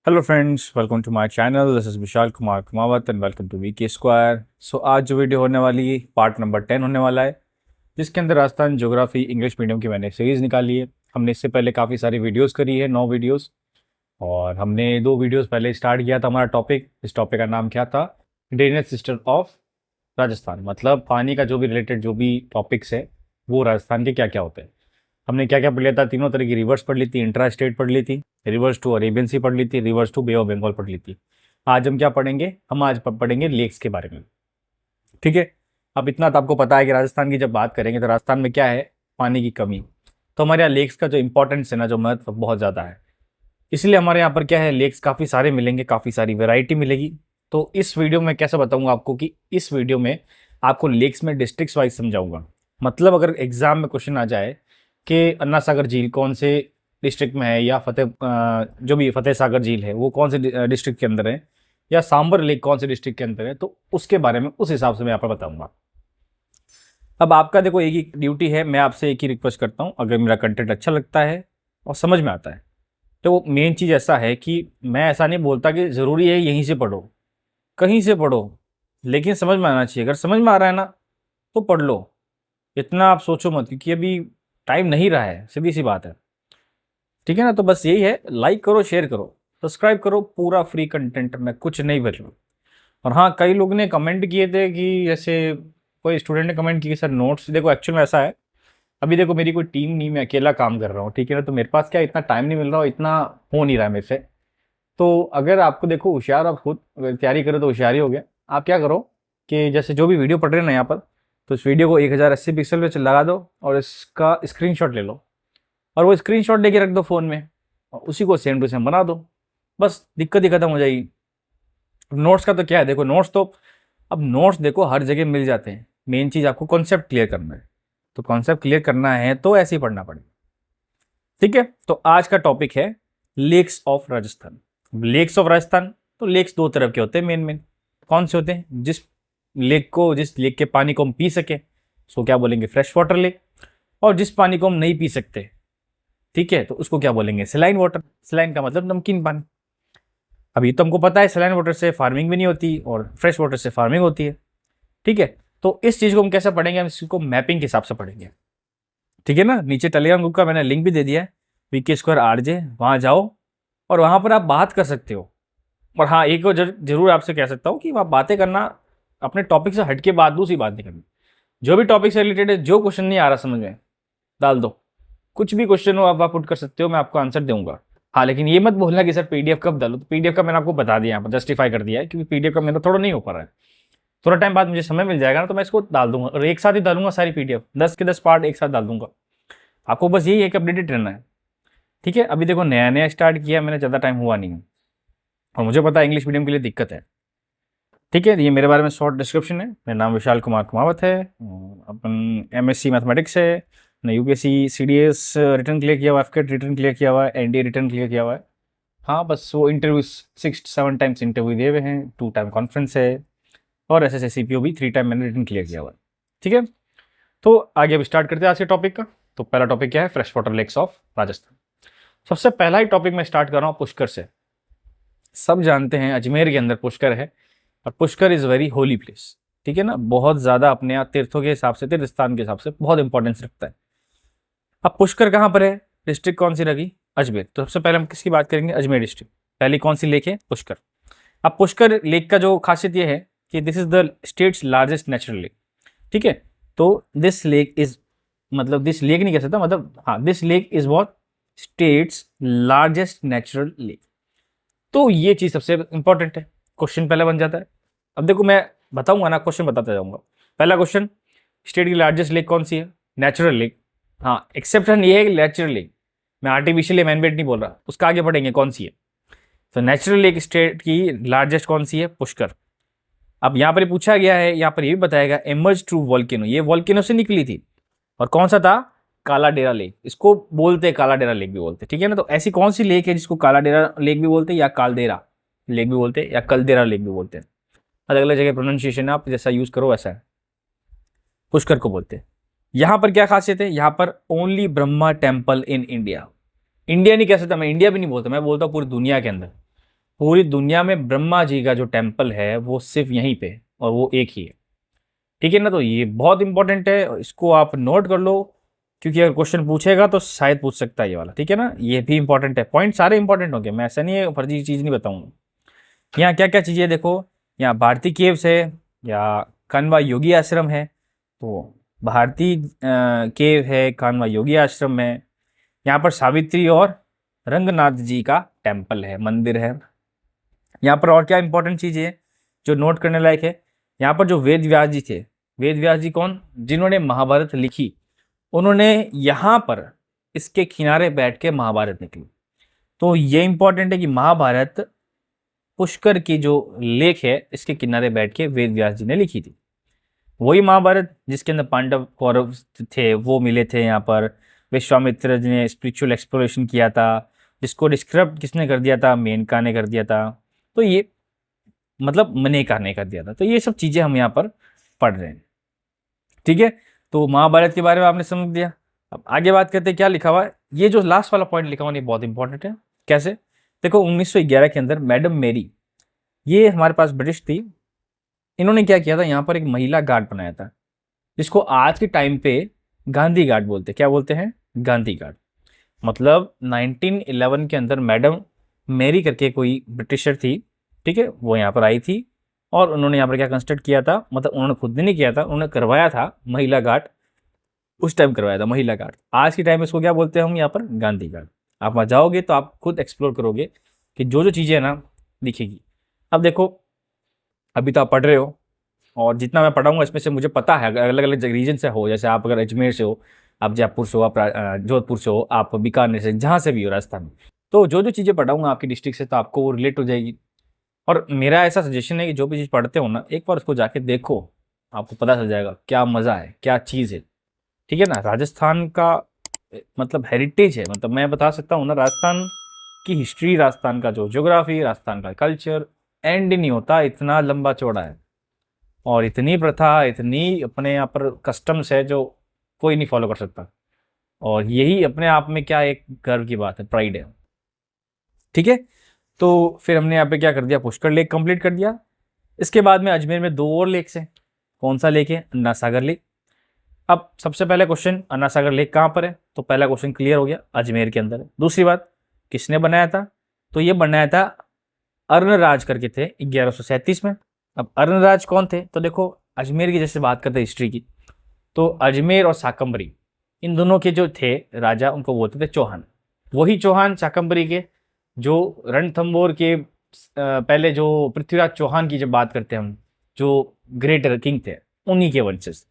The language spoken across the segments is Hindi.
Hello friends, welcome to my channel. This is Vishal Kumar Kumawat and welcome to VK square. So आज जो वीडियो होने वाली है पार्ट नंबर 10 होने वाला है, जिसके अंदर राजस्थान ज्योग्राफी इंग्लिश मीडियम की मैंने सीरीज़ निकाली है। हमने इससे पहले काफ़ी सारी वीडियोस करी है, 9 वीडियोस। और हमने 2 वीडियोस पहले स्टार्ट किया था। हमारा टॉपिक, इस टॉपिक का नाम क्या था? Drainage system of Rajasthan. मतलब पानी का जो भी रिलेटेड जो भी टॉपिक्स है वो राजस्थान के क्या क्या होते हैं। हमने क्या क्या पढ़ लिया था? तीनों तरह की रिवर्स पढ़ ली थी, इंट्रा स्टेट पढ़ ली थी, रिवर्स टू अरेबियन सी पढ़ ली थी, rivers to Bay of Bengal पढ़ ली थी। आज हम क्या पढ़ेंगे? हम आज पढ़ेंगे लेक्स के बारे में। ठीक है। अब इतना तो आपको पता है कि राजस्थान की जब बात करेंगे तो राजस्थान में क्या है? पानी की कमी। तो हमारे यहाँ लेक्स का जो इंपॉर्टेंस है ना, जो महत्व बहुत ज़्यादा है। इसलिए हमारे यहाँ पर क्या है, लेक्स काफ़ी सारे मिलेंगे, काफ़ी सारी वैरायटी मिलेगी। तो इस वीडियो में कैसे बताऊंगा आपको कि इस वीडियो में आपको लेक्स में डिस्ट्रिक्ट्स वाइज समझाऊंगा। मतलब अगर एग्जाम में क्वेश्चन आ जाए कि अन्ना सागर झील कौन से डिस्ट्रिक्ट में है, या जो भी फतेह सागर झील है वो कौन से डिस्ट्रिक्ट के अंदर है, या सांबर लेक कौन से डिस्ट्रिक्ट के अंदर है, तो उसके बारे में उस हिसाब से मैं यहाँ पर बताऊंगा। अब आपका देखो एक ही ड्यूटी है, मैं आपसे एक ही रिक्वेस्ट करता हूँ, अगर मेरा कंटेंट अच्छा लगता है और समझ में आता है तो मेन चीज़ ऐसा है कि मैं ऐसा नहीं बोलता कि ज़रूरी है यहीं से पढ़ो, कहीं से पढ़ो, लेकिन समझ में आना चाहिए। अगर समझ में आ रहा है ना तो पढ़ लो। इतना आप सोचो मत, क्योंकि अभी टाइम नहीं रहा है, सीधी सी बात है। ठीक है ना? तो बस यही है, लाइक करो, शेयर करो, सब्सक्राइब करो, पूरा फ्री कंटेंट में कुछ नहीं बच। और हाँ, कई लोग ने कमेंट किए थे कि जैसे कोई स्टूडेंट ने कमेंट किया सर नोट्स। देखो एक्चुअल में ऐसा है, अभी देखो मेरी कोई टीम नहीं, मैं अकेला काम कर रहा हूँ। ठीक है ना? तो मेरे पास क्या इतना टाइम नहीं मिल रहा, इतना हो नहीं रहा है मेरे से। तो अगर आपको देखो होशियार, आप खुद अगर तैयारी करो तो होशियारी हो गया। आप क्या करो कि जैसे जो भी वीडियो पढ़ रहे हैं ना यहाँ पर, तो इस वीडियो को 1080 पिक्सल पे लगा दो और इसका स्क्रीनशॉट ले लो, और वो स्क्रीनशॉट लेके रख दो फ़ोन में, और उसी को सेम टू सेम बना दो। बस दिक्कत ही खत्म हो जाएगी। नोट्स का तो क्या है, देखो नोट्स तो, अब नोट्स देखो हर जगह मिल जाते हैं। मेन चीज़ आपको कॉन्सेप्ट क्लियर करना है। तो कॉन्सेप्ट क्लियर करना है तो ऐसे ही पढ़ना पड़ेगा। ठीक है। तो आज का टॉपिक है lakes of Rajasthan. Lakes of Rajasthan, तो लेक्स दो तरह के होते हैं मेन मेन। कौन से होते हैं? जिस लेक के पानी को हम पी सके उसको क्या बोलेंगे? Fresh water lake. और जिस पानी को हम नहीं पी सकते, ठीक है, तो उसको क्या बोलेंगे? Saline water. सलाइन का मतलब नमकीन पानी। अभी तो हमको पता है सलाइन वाटर से फार्मिंग भी नहीं होती और फ्रेश वाटर से फार्मिंग होती है। ठीक है। तो इस चीज़ को हम कैसे पढ़ेंगे? हम इसको मैपिंग के हिसाब से पढ़ेंगे। ठीक है ना? नीचे टेलीग्राम ग्रुप का मैंने लिंक भी दे दिया है, वीके स्क्वायर आरजे, वहाँ जाओ और वहाँ पर आप बात कर सकते हो। और हाँ, एक और जरूर आपसे कह सकता हूँ कि आप बातें करना अपने टॉपिक से हट के, बात दूसरी बात नहीं करनी। जो भी टॉपिक से रिलेटेड है, जो क्वेश्चन नहीं आ रहा समझ में, डाल दो। कुछ भी क्वेश्चन हो आप पुट कर सकते हो, मैं आपको आंसर दूंगा। हाँ, लेकिन ये मत बोलना कि सर पीडीएफ कब डालो। तो पीडीएफ का मैंने आपको बता दिया, यहाँ पर जस्टिफाई कर दिया है, क्योंकि पीडीएफ का मेरा थोड़ा नहीं हो पा रहा है। थोड़ा टाइम बाद मुझे समय मिल जाएगा ना तो मैं इसको डाल दूंगा, और एक साथ ही डालूंगा सारी पीडीएफ, 10 के 10 पार्ट एक साथ डाल दूंगा। आपको बस यही है कि अपडेटेड रहना है। ठीक है। अभी देखो नया नया स्टार्ट किया मैंने, ज़्यादा टाइम हुआ नहीं है, और मुझे पता है इंग्लिश मीडियम के लिए दिक्कत है। ठीक है। ये मेरे बारे में शॉर्ट डिस्क्रिप्शन है। मेरा नाम विशाल कुमार कुमावत है। अपन एमएससी मैथमेटिक्स है। मैंने यूपीएससी सीडीएस रिटर्न क्लियर किया हुआ, एफकेट रिटर्न क्लियर किया हुआ है, एनडीए रिटर्न क्लियर किया हुआ है। हाँ, बस वो इंटरव्यू 6-7 टाइम्स इंटरव्यू दिए हुए हैं, 2 टाइम कॉन्फ्रेंस है, और S S S C P O भी 3 टाइम मैंने रिटर्न क्लियर किया हुआ है। ठीक है। तो आगे अब स्टार्ट करते हैं आज के टॉपिक का। तो पहला टॉपिक क्या है? Fresh water lakes of Rajasthan. सबसे पहला ही टॉपिक मैं स्टार्ट कर रहा हूँ पुष्कर से। सब जानते हैं अजमेर के अंदर पुष्कर है, और Pushkar is very holy place. ठीक है ना? बहुत ज़्यादा अपने यहाँ तीर्थों के हिसाब से, तीर्थ स्थान के हिसाब से बहुत इंपॉर्टेंस रखता है। अब पुष्कर कहाँ पर है? डिस्ट्रिक्ट कौन सी रही? अजमेर। तो सबसे पहले हम किसकी बात करेंगे? अजमेर डिस्ट्रिक्ट। पहली कौन सी लेक है? पुष्कर। अब पुष्कर लेक का जो खासियत ये है कि this is the states largest natural lake. ठीक है। तो दिस लेक इज, मतलब दिस लेक नहीं कह सकता, मतलब हाँ, this lake is what? States largest natural lake. तो ये चीज़ सबसे इंपॉर्टेंट है। क्वेश्चन पहले बन जाता है। अब देखो मैं बताऊंगा ना, क्वेश्चन बताता जाऊंगा। पहला क्वेश्चन, स्टेट की लार्जेस्ट लेक कौन सी है? Natural lake. हाँ, एक्सेप्शन ये है कि नेचुरल लेक, मैं आर्टिफिशियल या मैनमेड नहीं बोल रहा, उसका आगे पढ़ेंगे कौन सी है। तो नेचुरल लेक स्टेट की लार्जेस्ट कौन सी है? पुष्कर। अब यहाँ पर पूछा गया है, यहाँ पर ये भी बताएगा एमर्ज ट्रू वॉल्केनो, ये वॉल्केनो से निकली थी। और कौन सा था? काला डेरा लेक। इसको बोलते हैं काला डेरा लेक भी बोलते हैं। ठीक है ना? तो ऐसी कौन सी लेक है जिसको काला डेरा लेक भी बोलते हैं, या कालदेरा लेक भी बोलते हैं, या कलदेरा लेक भी बोलते हैं? अलग अलग जगह प्रोनाउंसिएशन है, आप जैसा यूज करो वैसा है। पुष्कर को बोलते हैं। यहाँ पर क्या खासियत है? यहाँ पर only Brahma temple in India. India नहीं कह सकता मैं, इंडिया भी नहीं बोलता, मैं बोलता हूँ पूरी दुनिया के अंदर पूरी दुनिया में ब्रह्मा जी का जो टेम्पल है वो सिर्फ यहीं पे, और वो एक ही है। ठीक है ना, तो ये बहुत इंपॉर्टेंट है, इसको आप नोट कर लो, क्योंकि अगर क्वेश्चन पूछेगा तो शायद पूछ सकता है ये वाला। ठीक है ना, ये भी इंपॉर्टेंट है, पॉइंट सारे इंपॉर्टेंट होंगे, मैं ऐसा नहीं है फर्जी चीज़ नहीं बताऊंगा। यहाँ क्या क्या चीज़ें देखो, यहाँ भारती केव्स है या कानवा योगी आश्रम है, तो भारती केव है, कानवा योगी आश्रम है। यहाँ पर सावित्री और रंगनाथ जी का टेम्पल है, मंदिर है। यहाँ पर और क्या इंपॉर्टेंट चीज़ है जो नोट करने लायक है, यहाँ पर जो वेद व्यास जी थे, वेद व्यास जी कौन, जिन्होंने महाभारत लिखी, उन्होंने यहाँ पर इसके किनारे बैठ के महाभारत निकली। तो ये इंपॉर्टेंट है कि महाभारत पुष्कर की जो लेख है इसके किनारे बैठ के वेद व्यास जी ने लिखी थी। वही महाभारत जिसके अंदर पांडव कौरव थे वो मिले थे यहाँ पर। विश्वामित्र जी ने स्पिरिचुअल एक्सप्लोरेशन किया था, जिसको डिस्क्राइब किसने कर दिया था, मेनका ने कर दिया था। तो ये मतलब मनेका ने कर दिया था। तो ये सब चीज़ें हम यहाँ पर पढ़ रहे हैं। ठीक है, तो महाभारत के बारे में आपने समझ लिया। अब आगे बात करते हैं क्या लिखा हुआ है। ये जो लास्ट वाला पॉइंट लिखा हुआ है ये बहुत इंपॉर्टेंट है। कैसे, देखो 1911 के अंदर मैडम मेरी, ये हमारे पास ब्रिटिश थी, इन्होंने क्या किया था, यहाँ पर एक महिला गार्ड बनाया था, जिसको आज के टाइम पे गांधी गार्ड बोलते हैं। क्या बोलते हैं, गांधी गार्ड। मतलब 1911 के अंदर मैडम मेरी करके कोई ब्रिटिशर थी, ठीक है, वो यहाँ पर आई थी और उन्होंने यहाँ पर क्या कंस्ट्रक्ट किया था, मतलब उन्होंने खुद ने नहीं किया था, उन्होंने करवाया था महिला गार्ड, उस टाइम करवाया था महिला गार्ड। आज के टाइम में इसको क्या बोलते हैं हम यहाँ पर, गांधी गार्ड। आप वहाँ जाओगे तो आप खुद एक्सप्लोर करोगे कि जो जो चीज़ें हैं ना दिखेगी। अब देखो, अभी तो आप पढ़ रहे हो और जितना मैं पढ़ाऊंगा इसमें से मुझे पता है, अगर अलग अलग रीजन से हो, जैसे आप अगर अजमेर से हो, आप जयपुर से हो, आप जोधपुर से हो, आप बीकानेर से, जहाँ से भी हो राजस्थान में, तो जो जो चीज़ें पढ़ाऊंगा आपकी डिस्ट्रिक्ट से तो आपको वो रिलेट हो जाएगी। और मेरा ऐसा सजेशन है कि जो भी चीज़ पढ़ते हो ना एक बार उसको जाके देखो, आपको पता चल जाएगा क्या मज़ा है, क्या चीज़ है। ठीक है ना, राजस्थान का मतलब हेरिटेज है, मतलब मैं बता सकता हूँ ना, राजस्थान की हिस्ट्री, राजस्थान का जो ज्योग्राफी, राजस्थान का कल्चर एंड नहीं होता, इतना लंबा चौड़ा है और इतनी प्रथा, इतनी अपने यहाँ पर कस्टम्स है जो कोई नहीं फॉलो कर सकता। और यही अपने आप में क्या एक गर्व की बात है, प्राइड है। ठीक है, तो फिर हमने यहाँ पे क्या कर दिया, पुष्कर लेक कंप्लीट कर दिया। इसके बाद में अजमेर में दो और लेक्स हैं। कौन सा लेक है, अन्ना सागर लेक। अब सबसे पहले क्वेश्चन, अन्ना सागर लेक कहाँ पर है, तो पहला क्वेश्चन क्लियर हो गया, अजमेर के अंदर है। दूसरी बात, किसने बनाया था, तो ये बनाया था अर्णराज करके थे 1137 में। अब अर्णराज कौन थे, तो देखो अजमेर की जैसे बात करते हैं हिस्ट्री की, तो अजमेर और शाकंभरी इन दोनों के जो थे राजा, उनको बोलते थे चौहान। वही चौहान शाकंभरी के जो रणथंबोर के पहले जो पृथ्वीराज चौहान की जब बात करते हैं हम, जो ग्रेटर किंग थे, उन्हीं के वंशज।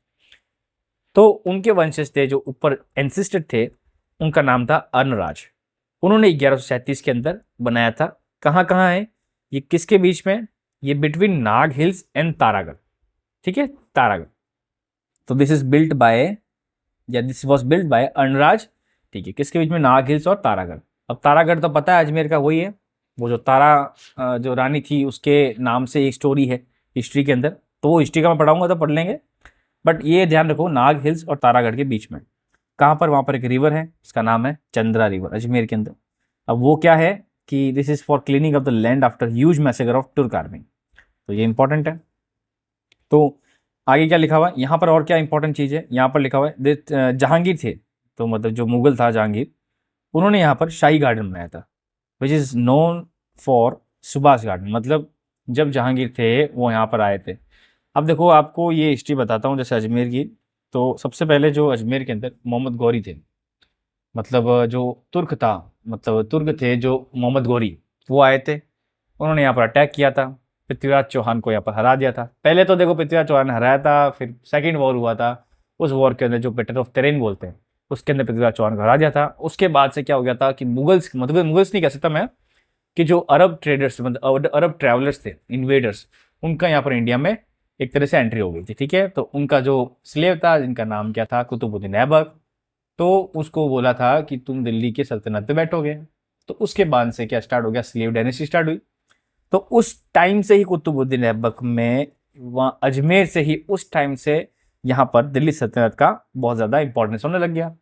तो उनके वंशज थे जो ऊपर एंसिस्टर थे, उनका नाम था अर्णराज। उन्होंने 1137 के अंदर बनाया था। कहाँ कहाँ है ये, किसके बीच में, ये between Nag hills and Taragarh. ठीक है, तारागढ़। तो दिस इज बिल्ट बाय, या दिस वॉज बिल्ट बाय अर्णराज। ठीक है, किसके बीच में, नाग हिल्स और तारागढ़। अब तारागढ़ तो पता है अजमेर का वही है, वो जो तारा जो रानी थी उसके नाम से एक स्टोरी है हिस्ट्री के अंदर, तो वो हिस्ट्री का मैं पढ़ाऊंगा तो पढ़ लेंगे। बट ये ध्यान रखो, नाग हिल्स और तारागढ़ के बीच में कहाँ पर, वहाँ पर एक रिवर है, इसका नाम है चंद्रा रिवर, अजमेर के अंदर। अब वो क्या है कि this is for cleaning of the land after huge massacre of तुर्क आर्मी। तो ये इंपॉर्टेंट है। तो आगे क्या लिखा हुआ है यहाँ पर, और क्या इंपॉर्टेंट चीज़ है यहाँ पर लिखा हुआ है, जहांगीर थे, तो मतलब जो मुगल था जहांगीर, उन्होंने यहाँ पर शाही गार्डन बनाया था, which is known for Subhash garden. मतलब जब जहांगीर थे वो यहाँ पर आए थे। अब देखो आपको ये हिस्ट्री बताता हूँ जैसे अजमेर की। तो सबसे पहले जो अजमेर के अंदर मोहम्मद गौरी थे, मतलब जो तुर्क था, मतलब तुर्क थे जो मोहम्मद गौरी, वो आए थे, उन्होंने यहाँ पर अटैक किया था, पृथ्वीराज चौहान को यहाँ पर हरा दिया था। पहले तो देखो पृथ्वीराज चौहान ने हराया था, फिर सेकेंड वॉर हुआ था, उस वॉर के अंदर जो बैटल ऑफ टेरेन बोलते हैं उसके अंदर पृथ्वीराज चौहान को हरा दिया था। उसके बाद से क्या हो गया था कि मुगल्स, मतलब मुगल्स नहीं कह सकता मैं, कि जो अरब ट्रेडर्स, मतलब अरब ट्रैवलर्स थे, इन्वेडर्स, उनका यहाँ पर इंडिया में एक तरह से एंट्री हो गई थी। ठीक है, तो उनका जो स्लेव था जिनका नाम क्या था, कुतुबुद्दीन ऐबक, तो उसको बोला था कि तुम दिल्ली के सल्तनत पे बैठोगे। तो उसके बाद से क्या स्टार्ट हो गया, स्लेव डायनेस्टी स्टार्ट हुई। तो उस टाइम से ही कुतुबुद्दीन ऐबक में, वहाँ अजमेर से ही उस टाइम से यहाँ पर दिल्ली सल्तनत का बहुत ज़्यादा इंपॉर्टेंस होने लग गया।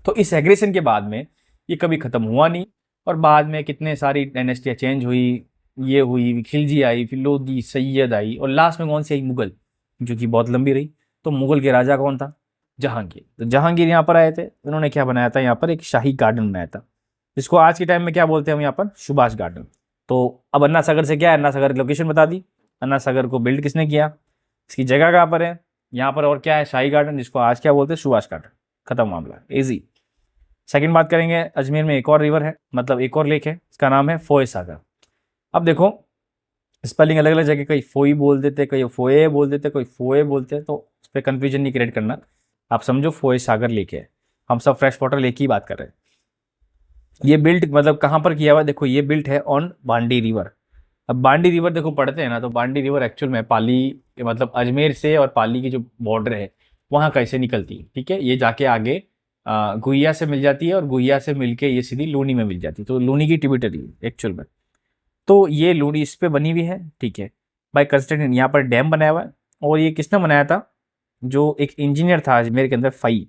तो इस एग्रेशन के बाद में ये कभी ख़त्म हुआ नहीं, और बाद में कितने सारी डायनेस्टियाँ चेंज हुई, ये हुई, खिलजी आई, फिर लोधी, सैयद आई, और लास्ट में कौन सी आई? मुगल, जो कि बहुत लंबी रही। तो मुगल के राजा कौन था? जहांगीर। तो जहांगीर यहाँ पर आए थे, उन्होंने क्या बनाया था? यहाँ पर एक शाही गार्डन बनाया था, जिसको आज के टाइम में क्या बोलते हैं हम यहाँ पर? सुभाष गार्डन। तो अब अन्ना सागर से क्या है? अन्ना सागर की लोकेशन बता दी। अन्ना सागर को बिल्ड किसने किया? इसकी जगह कहाँ पर है? यहाँ पर। और क्या है? शाही गार्डन, जिसको आज क्या बोलते हैं? सुभाष गार्डन। खत्म मामला, इजी। सेकंड बात करेंगे, अजमेर में एक और रिवर है, मतलब एक और लेक है, इसका नाम है फोए सागर। अब देखो स्पेलिंग अलग अलग जगह, कहीं फोई बोल देते, कहीं फोए बोल देते, कोई फोए बोलते हैं, तो उस पर कन्फ्यूजन नहीं क्रिएट करना। आप समझो फोए सागर लेक है, हम सब फ्रेश वाटर लेक की बात कर रहे हैं। ये बिल्ट मतलब कहाँ पर किया हुआ? देखो ये बिल्ट है ऑन बांडी रिवर। अब बांडी रिवर देखो पढ़ते हैं ना, तो बांडी रिवर एक्चुअल में पाली, मतलब अजमेर से और पाली की जो बॉर्डर है वहाँ कैसे निकलती है, ठीक है? ये जाके आगे गुहिया से मिल जाती है, और गुहिया से मिलके ये सीधी लूनी में मिल जाती है। तो लूनी की ट्रिब्यूटरी है एक्चुअल में। तो ये लूनी इस पे बनी हुई है, ठीक है? बाई कंस्ट्रक्शन यहाँ पर डैम बनाया हुआ है। और ये किसने बनाया था? जो एक इंजीनियर था अजमेर के अंदर, फई,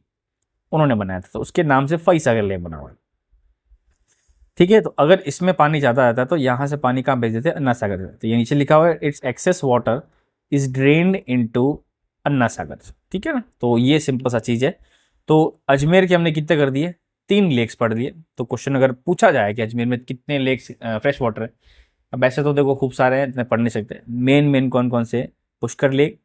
उन्होंने बनाया था। तो उसके नाम से फई सागर डैम बना हुआ है, ठीक है? तो अगर इसमें पानी ज़्यादा आता है तो यहाँ से पानी कहाँ भेज देते हैं? अन्ना सागर। तो ये नीचे लिखा हुआ है, it's excess water is drained into Ana Sagar, ठीक है ना? तो ये सिंपल सा चीज़ है। तो अजमेर के हमने कितने कर दिए? 3 लेक्स पढ़ दिए। तो क्वेश्चन अगर पूछा जाए कि अजमेर में कितने लेक्स फ्रेश वाटर है, अब ऐसे तो देखो खूब सारे हैं, इतने पढ़ नहीं सकते। मेन मेन कौन कौन से? पुष्कर लेक,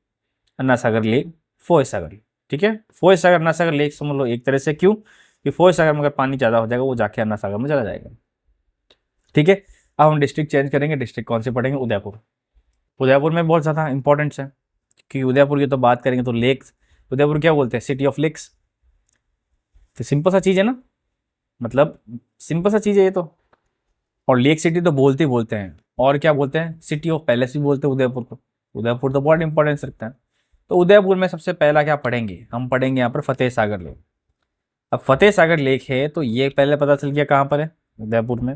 अन्ना सागर लेक, फोय सागर लेक, ठीक है? फोय सागर अन्ना सागर लेक समझ लो एक तरह से। क्यों? कि फोय सागर में अगर पानी ज़्यादा हो जाएगा वो जाके अन्ना सागर में चला जाएगा, ठीक है? अब हम डिस्ट्रिक्ट चेंज करेंगे। डिस्ट्रिक्ट कौन से पढ़ेंगे? उदयपुर। उदयपुर में बहुत ज़्यादा इंपॉर्टेंस है, क्योंकि उदयपुर की तो बात करेंगे तो लेक्स, उदयपुर क्या बोलते हैं? City of lakes. तो सिंपल सा चीज़ है ना, मतलब सिंपल सा चीज़ है ये तो। और लेक सिटी तो बोलते ही बोलते हैं, और क्या बोलते हैं? सिटी ऑफ पैलेस भी बोलते हैं उदयपुर को। उदयपुर तो बहुत इंपॉर्टेंस रखता है। तो उदयपुर में सबसे पहला क्या पढ़ेंगे? हम पढ़ेंगे यहाँ पर फतेह सागर लेक। अब फतेह सागर लेक है तो ये पहले पता चल गया कहाँ पर है? उदयपुर में।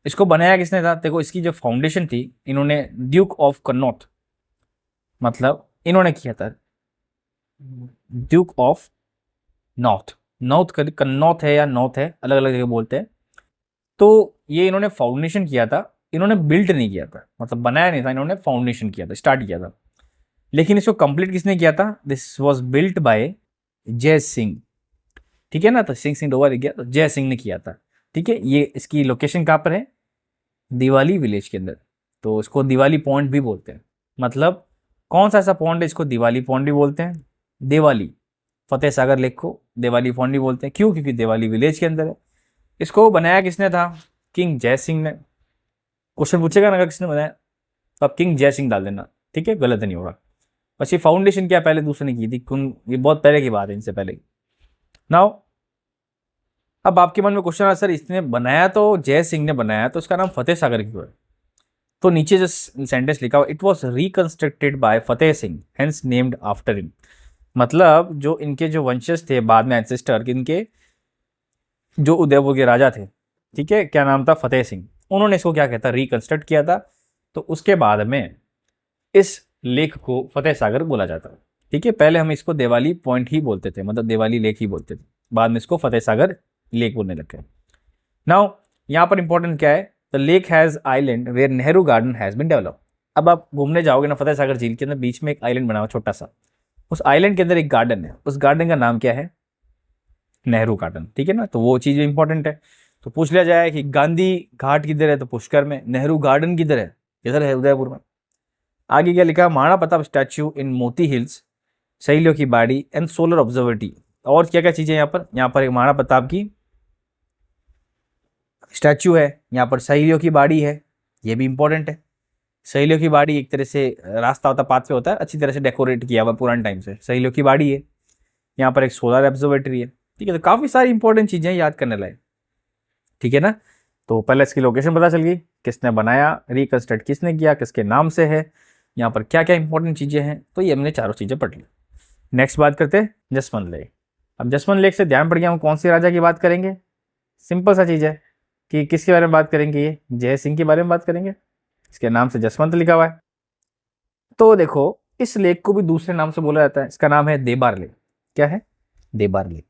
इसको बनाया किसने था? देखो इसकी जो फाउंडेशन थी, इन्होंने ड्यूक ऑफ कन्नौत, मतलब इन्होंने किया था। ड्यूक ऑफ नॉर्थ, नॉर्थ कन्नौत है या नॉर्थ है, अलग अलग जगह बोलते हैं। तो ये इन्होंने फाउंडेशन किया था, इन्होंने बिल्ड नहीं किया था, मतलब बनाया नहीं था, इन्होंने फाउंडेशन किया था, स्टार्ट किया था। लेकिन इसको कंप्लीट किसने किया था? दिस वाज बिल्ट बाय जय सिंह, ठीक है ना? तो सिंह सिंह डोवा लिख गया, तो जय सिंह ने किया था, ठीक है? ये इसकी लोकेशन कहाँ पर है? दिवाली विलेज के अंदर। तो इसको दिवाली पॉइंट भी बोलते हैं। मतलब कौन सा ऐसा पॉइंट है इसको दिवाली पॉइंट भी बोलते हैं? दिवाली फतेह सागर लेक को दिवाली पॉइंट भी बोलते हैं। क्यों? क्योंकि दिवाली विलेज के अंदर है। इसको बनाया किसने था? किंग जय सिंह ने। क्वेश्चन पूछेगा ना अगर किसने बनाया, तो आप किंग जय सिंह डाल देना, ठीक है? गलत नहीं होगा। बस ये फाउंडेशन क्या पहले दूसरे ने की थी? ये बहुत पहले की बात है, इनसे पहले। नाउ अब आपके मन में क्वेश्चन आ, सर इसने बनाया तो जय सिंह ने बनाया, तो इसका नाम फतेह सागर क्यों है? तो नीचे जो सेंटेंस लिखा हुआ, it was reconstructed by Fateh Singh hence named after him. मतलब जो इनके जो वंशज थे बाद में, एंसेस्टर इनके, जो उदयपुर के राजा थे, ठीक है, क्या नाम था? फतेह सिंह। उन्होंने इसको क्या कहता? रिकंस्ट्रक्ट किया था। तो उसके बाद में इस लेक को फतेह सागर बोला जाता है, ठीक है? पहले हम इसको दिवाली पॉइंट ही बोलते थे, मतलब दिवाली लेक ही बोलते थे, बाद में इसको फतेह सागर लेक बोलने लगे। नाउ यहाँ पर इंपॉर्टेंट क्या है? The lake has island where Nehru garden has been develop. अब आप घूमने जाओगे ना फतेह सागर झील के अंदर, बीच में एक आइलैंड बना हुआ छोटा सा, उस आइलैंड के अंदर एक गार्डन है, उस गार्डन का नाम क्या है? नेहरू गार्डन, ठीक है ना? तो वो चीज़ इंपॉर्टेंट है। तो पूछ लिया जाए कि गांधी घाट किधर है, तो पुष्कर में। नेहरू गार्डन किधर है? इधर है, उदयपुर में। आगे क्या लिखा? महाराणा प्रताप स्टैच्यू इन मोती हिल्स, सहेलियों की बाड़ी एंड सोलर ऑब्जर्वेटरी। और क्या क्या चीज़ें यहाँ पर? यहाँ पर एक महाराणा प्रताप की स्टैच्यू है, यहाँ पर सहेलियों की बाड़ी है, ये भी इंपॉर्टेंट है। सहेलियों की बाड़ी एक तरह से रास्ता होता, पाथ पे होता है, अच्छी तरह से डेकोरेट किया हुआ पुराने टाइम से, सहेलियों की बाड़ी है। यहाँ पर एक सोलर ऑब्जर्वेटरी है, ठीक है? तो काफ़ी सारी इंपॉर्टेंट चीज़ें याद करने लायक, ठीक है ना? तो पहले इसकी लोकेशन पता चल गई, किसने बनाया, रिकंस्ट्रक्ट किसने किया, किसके नाम से है, यहाँ पर क्या क्या इंपॉर्टेंट चीज़ें हैं। तो ये हमने चारों चीज़ें पढ़ ली। नेक्स्ट बात करते हैं जसवंत लेक। अब जसवंत लेक से ध्यान पड़ गया, हम कौन से राजा की बात करेंगे? सिंपल सा चीज़ है कि किसके बारे में बात करेंगे? ये जय सिंह के बारे में बात करेंगे, इसके नाम से जसवंत लिखा हुआ है। तो देखो इस लेक को भी दूसरे नाम से बोला जाता है, इसका नाम है देबार लेक। क्या है? देबार लेक।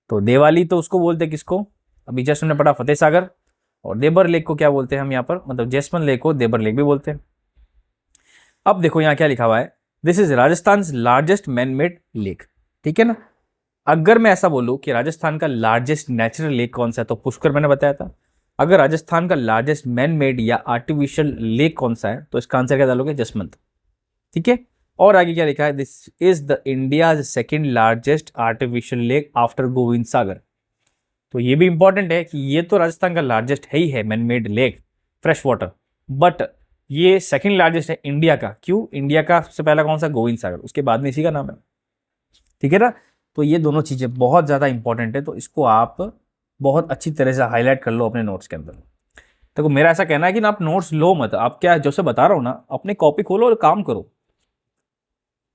तो देवाली तो उसको बोलते हैं किसको? अभी जस्ट हमने पढ़ा फतेह सागर, और देबर लेक को क्या बोलते हैं हम यहाँ पर, मतलब जैसमन लेक को देबर लेक भी बोलते हैं। अब देखो यहाँ क्या लिखा हुआ है, this is Rajasthan largest man made lake, ठीक है ना। अगर मैं ऐसा बोलूं कि राजस्थान का लार्जेस्ट नेचुरल लेक कौन सा है, तो पुष्कर मैंने बताया था। अगर राजस्थान का लार्जेस्ट मैन मेड या आर्टिफिशियल लेक कौन सा है, तो इसका आंसर क्या डालोगे, जसवंत, ठीक है। और आगे क्या लिखा है, this is the India second largest artificial lake after Govind Sagar. तो ये भी इंपॉर्टेंट है कि ये तो राजस्थान का लार्जेस्ट है ही है man made lake fresh water, but ये सेकेंड लार्जेस्ट है इंडिया का। क्यों, इंडिया का सबसे पहला कौन सा, गोविंद सागर, उसके बाद में इसी का नाम है, ठीक है ना। तो ये दोनों चीजें बहुत ज्यादा इंपॉर्टेंट है, तो इसको आप बहुत अच्छी तरह से हाईलाइट कर लो अपने नोट्स के अंदर। देखो मेरा ऐसा कहना है कि ना आप नोट्स लो मत, आप क्या जैसे बता रहा हूँ ना, अपनी कॉपी खोलो और काम करो।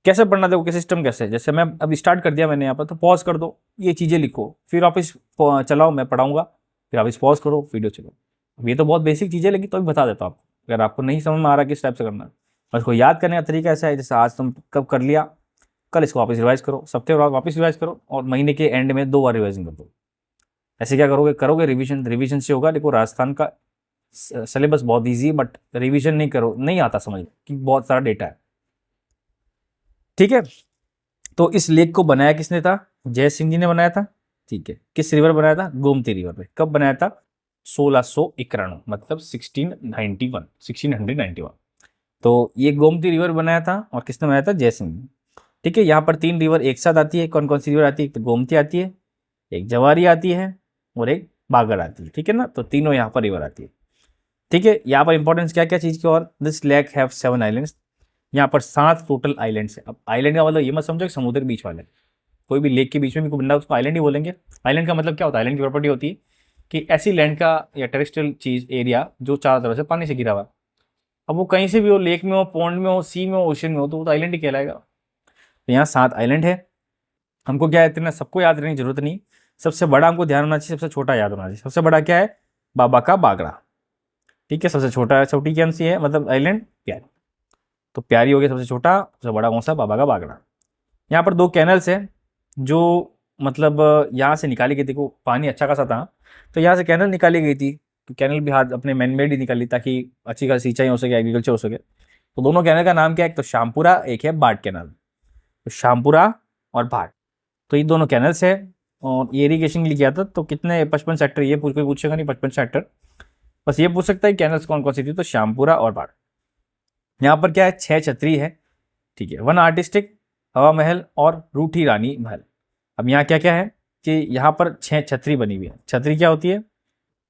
कैसे पढ़ना, देखो कि सिस्टम कैसे है, जैसे मैं अब स्टार्ट कर दिया मैंने यहाँ पर, तो पॉज कर दो, ये चीजें लिखो, फिर वापस चलाओ, मैं पढ़ाऊंगा, फिर वापस पॉज करो, वीडियो चलो। अब ये तो बहुत बेसिक चीजें, लेकिन तो भी बता देता हूँ आपको, अगर आपको नहीं समझ में आ रहा किस टाइप से करना है। और इसको याद करने का तरीका ऐसा है, जैसे आज तुम कब कर लिया, कल इसको वापस रिवाइज करो, सप्ताह बाद वापस रिवाइज करो, और महीने के एंड में 2 बार रिवाइजिंग कर दो। ऐसे क्या करोगे रिवीजन, रिवीजन से होगा। देखो राजस्थान का सिलेबस बहुत ईजी है, बट रिवीजन नहीं करो नहीं आता समझ, कि बहुत सारा डेटा है, ठीक है। तो इस लेक को बनाया किसने था, जय सिंह जी ने बनाया था, ठीक है। किस रिवर बनाया था, गोमती रिवर पे, कब बनाया था, 1691, मतलब 1691। तो ये गोमती रिवर बनाया था, और किसने बनाया था, जय सिंह, ठीक है। यहाँ पर 3 रिवर एक साथ आती है, कौन कौन सी रिवर आती है, एक तो गोमती आती है, एक जवारी आती है, और एक बागड़ आती है, ठीक है ना। तो तीनों यहाँ पर रिवर आती है, ठीक है। यहाँ पर इंपॉर्टेंस क्या क्या चीज़ की, और दिस लेक हैव 7 आइलैंड्स, यहाँ पर 7 टोटल आइलैंड्स है। अब आइलैंड का मतलब ये मत समझो कि समुद्र के बीच वाले, कोई भी लेक के बीच में भी कोई बंदा उसको आइलैंड ही बोलेंगे। आइलैंड का मतलब क्या होता है, आइलैंड की प्रॉपर्टी होती है कि ऐसी लैंड का या टेरेस्ट्रियल चीज एरिया जो चारों तरफ से पानी से घिरा हुआ है। अब वो कहीं से भी हो, लेक में हो, पॉन्ड में हो, सी में हो, ओशन में हो, तो वो तो आइलैंड ही कहलाएगा। तो यहाँ 7 आइलैंड है। हमको क्या है, इतना सबको याद रखने की जरूरत नहीं, सबसे बड़ा हमको ध्यान होना चाहिए, सबसे छोटा याद होना चाहिए। सबसे बड़ा क्या है, बाबा का बागड़ा, ठीक है। सबसे छोटा छोटी कौन सी है, मतलब आइलैंड, प्यारी। तो प्यारी हो गया सबसे छोटा, सबसे बड़ा कौन सा, बाबा का बागड़ा। यहाँ पर 2 कैनल्स है, जो मतलब यहाँ से निकाली गई थी, देखो पानी अच्छा खासा था, तो यहाँ से कैनल निकाली गई थी। तो कैनल भी हाथ अपने मैनमेड ही निकाली, ताकि अच्छी खासी सिंचाई हो सके, एग्रीकल्चर हो सके। तो दोनों कैनल का नाम क्या है, एक तो शामपुरा, एक है भाट कैनल। तो शामपुरा और भाट, तो ये दोनों कैनल्स है। और ये इरीगेशन के लिए किया था। तो कितने, 55 सेक्टर, ये कोई पूछेगा नहीं 55 सेक्टर, बस ये पूछ सकता है कैनल्स कौन कौन सी थी, तो शामपुरा और भाट। यहाँ पर क्या है, 6 छतरी है, ठीक है। 1 आर्टिस्टिक, हवा महल और रूठी रानी महल। अब यहाँ क्या क्या है कि यहाँ पर 6 छतरी बनी हुई है। छतरी क्या होती है,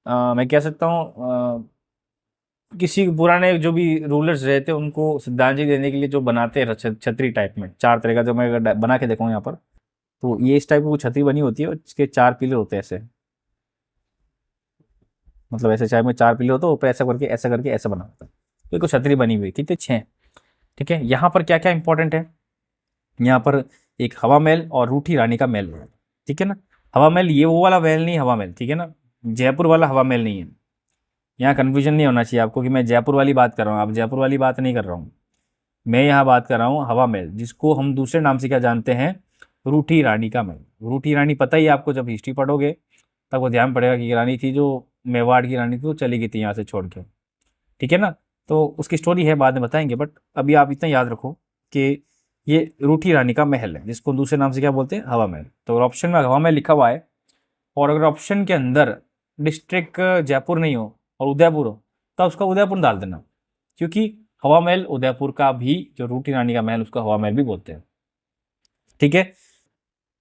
मैं कह सकता हूँ किसी पुराने जो भी रूलर्स रहे थे उनको श्रद्धांजलि देने के लिए जो बनाते हैं छतरी टाइप में, 4 तरह का, जो मैं अगर बना के देखूँ यहाँ पर, तो ये इस टाइप की छतरी बनी होती है, और इसके 4 पिलर होते हैं ऐसे, मतलब ऐसे चाहे में 4 पिलर होते हैं, ऊपर ऐसा करके ऐसा करके ऐसा बना होता है। तो एक छतरी बनी हुई, ठीक है, 6, ठीक है। यहाँ पर क्या क्या इंपॉर्टेंट है, यहाँ पर एक हवा महल और रूठी रानी का महल है, ठीक है ना। हवा महल ये वो वाला महल नहीं, हवा महल, ठीक है ना, जयपुर वाला हवा महल नहीं है। यहाँ कन्फ्यूजन नहीं होना चाहिए आपको कि मैं जयपुर वाली बात कर रहा हूँ, आप जयपुर वाली बात नहीं कर रहा हूँ। मैं यहाँ बात कर रहा हूँ हवा महल, जिसको हम दूसरे नाम से क्या जानते हैं, रूठी रानी का महल। रूठी रानी पता ही है आपको, जब हिस्ट्री पढ़ोगे तब वो ध्यान पड़ेगा कि रानी थी जो मेवाड़ की रानी थी, वो चली गई थी यहाँ से छोड़ के, ठीक है ना। तो उसकी स्टोरी है, बाद में बताएंगे, बट अभी आप इतना याद रखो कि ये रूठी रानी का महल है, जिसको दूसरे नाम से क्या बोलते हैं, हवा महल। तो अगर ऑप्शन में हवा महल लिखा हुआ है, और अगर ऑप्शन के अंदर डिस्ट्रिक्ट जयपुर नहीं हो और उदयपुर हो, तो उसका उदयपुर डाल देना, क्योंकि हवा महल उदयपुर का भी, जो रूठी रानी का महल, उसका हवा महल भी बोलते हैं, ठीक है।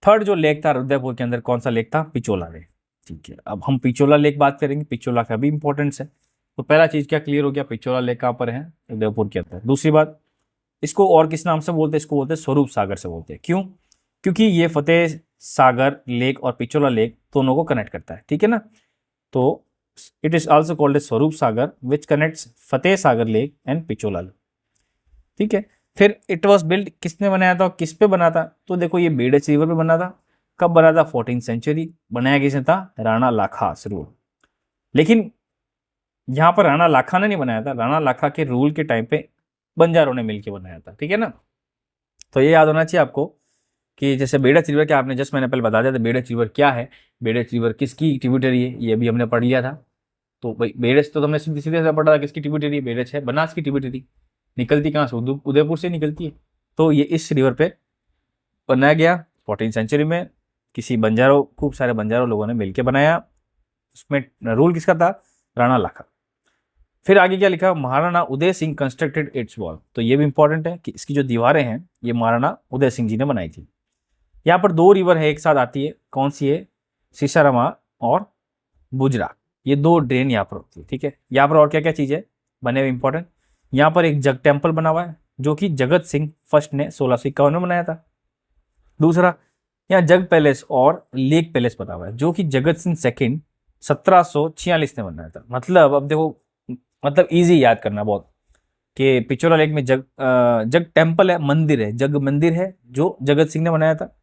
थर्ड जो लेक था उदयपुर के अंदर, कौन सा लेक था, पिचोला लेक, ठीक है। अब हम पिचोला लेक बात करेंगे, पिचोला का भी इंपॉर्टेंस है। तो पहला चीज क्या क्लियर हो गया, पिचोला लेक कहाँ पर है, उदयपुर के अंदर। दूसरी बात, इसको और किस नाम से बोलते हैं, इसको बोलते हैं स्वरूप सागर से बोलते हैं। क्यों, क्योंकि ये फतेह सागर लेक और पिचोला लेक दोनों को कनेक्ट करता है, ठीक है ना। तो it is also called a Swaroop Sagar which connects Fateh Sagar lake and Pichola lake, ठीक है। फिर इट वॉज बिल्ड, किसने बनाया था, किस पे बना था, तो देखो ये बेडच रिवर पे बना था। कब बना था, 14th सेंचुरी। बनाया किसने था, राणा लाखा रूल। लेकिन यहाँ पर राणा लाखा ने नहीं बनाया था, राणा लाखा के रूल के टाइम पे बंजारों ने मिलकर बनाया था, ठीक है ना। तो ये याद होना चाहिए आपको कि जैसे बेडच रिवर, क्या आपने जस्ट मैंने पहले बता दिया था बेडच रिवर क्या है, बेडच रिवर किसकी ट्रिब्यूटरी है, ये भी हमने पढ़ लिया था। तो भाई बेड़च तो तुमने सीधे सीधे से पढ़ा था, किसकी ट्रिब्यूटरी? बेड़च है, बनास की ट्रिब्यूटरी। निकलती कहाँ से? उदयपुर से निकलती है। तो ये इस रिवर पे बनाया गया 14th सेंचुरी में। किसी बंजारों, खूब सारे बंजारों लोगों ने मिलकर बनाया। उसमें रूल किसका था? राणा लाखा। फिर आगे क्या लिखा? Maharana Uday Singh constructed it's wall. तो ये भी इंपॉर्टेंट है कि इसकी जो दीवारें हैं ये महाराणा उदय सिंह जी ने बनाई थी। यहाँ पर दो रिवर है एक साथ आती है, कौन सी है? सीसारामा और बुजरा। ये दो ड्रेन यहाँ पर होती है, ठीक है। यहाँ पर और क्या क्या चीज़ें बने हुए इंपॉर्टेंट? यहाँ पर एक जग टेम्पल बना हुआ है जो कि जगत सिंह फर्स्ट ने 1651 में बनाया था। दूसरा, यहाँ जग पैलेस और लेक पैलेस बना हुआ है जो कि जगत सिंह सेकेंड 1746 ने बनाया था। मतलब अब देखो, मतलब इजी याद करना बहुत, कि पिचोरा लेक में जग टेम्पल है, मंदिर है, जग मंदिर है जो जगत सिंह ने बनाया था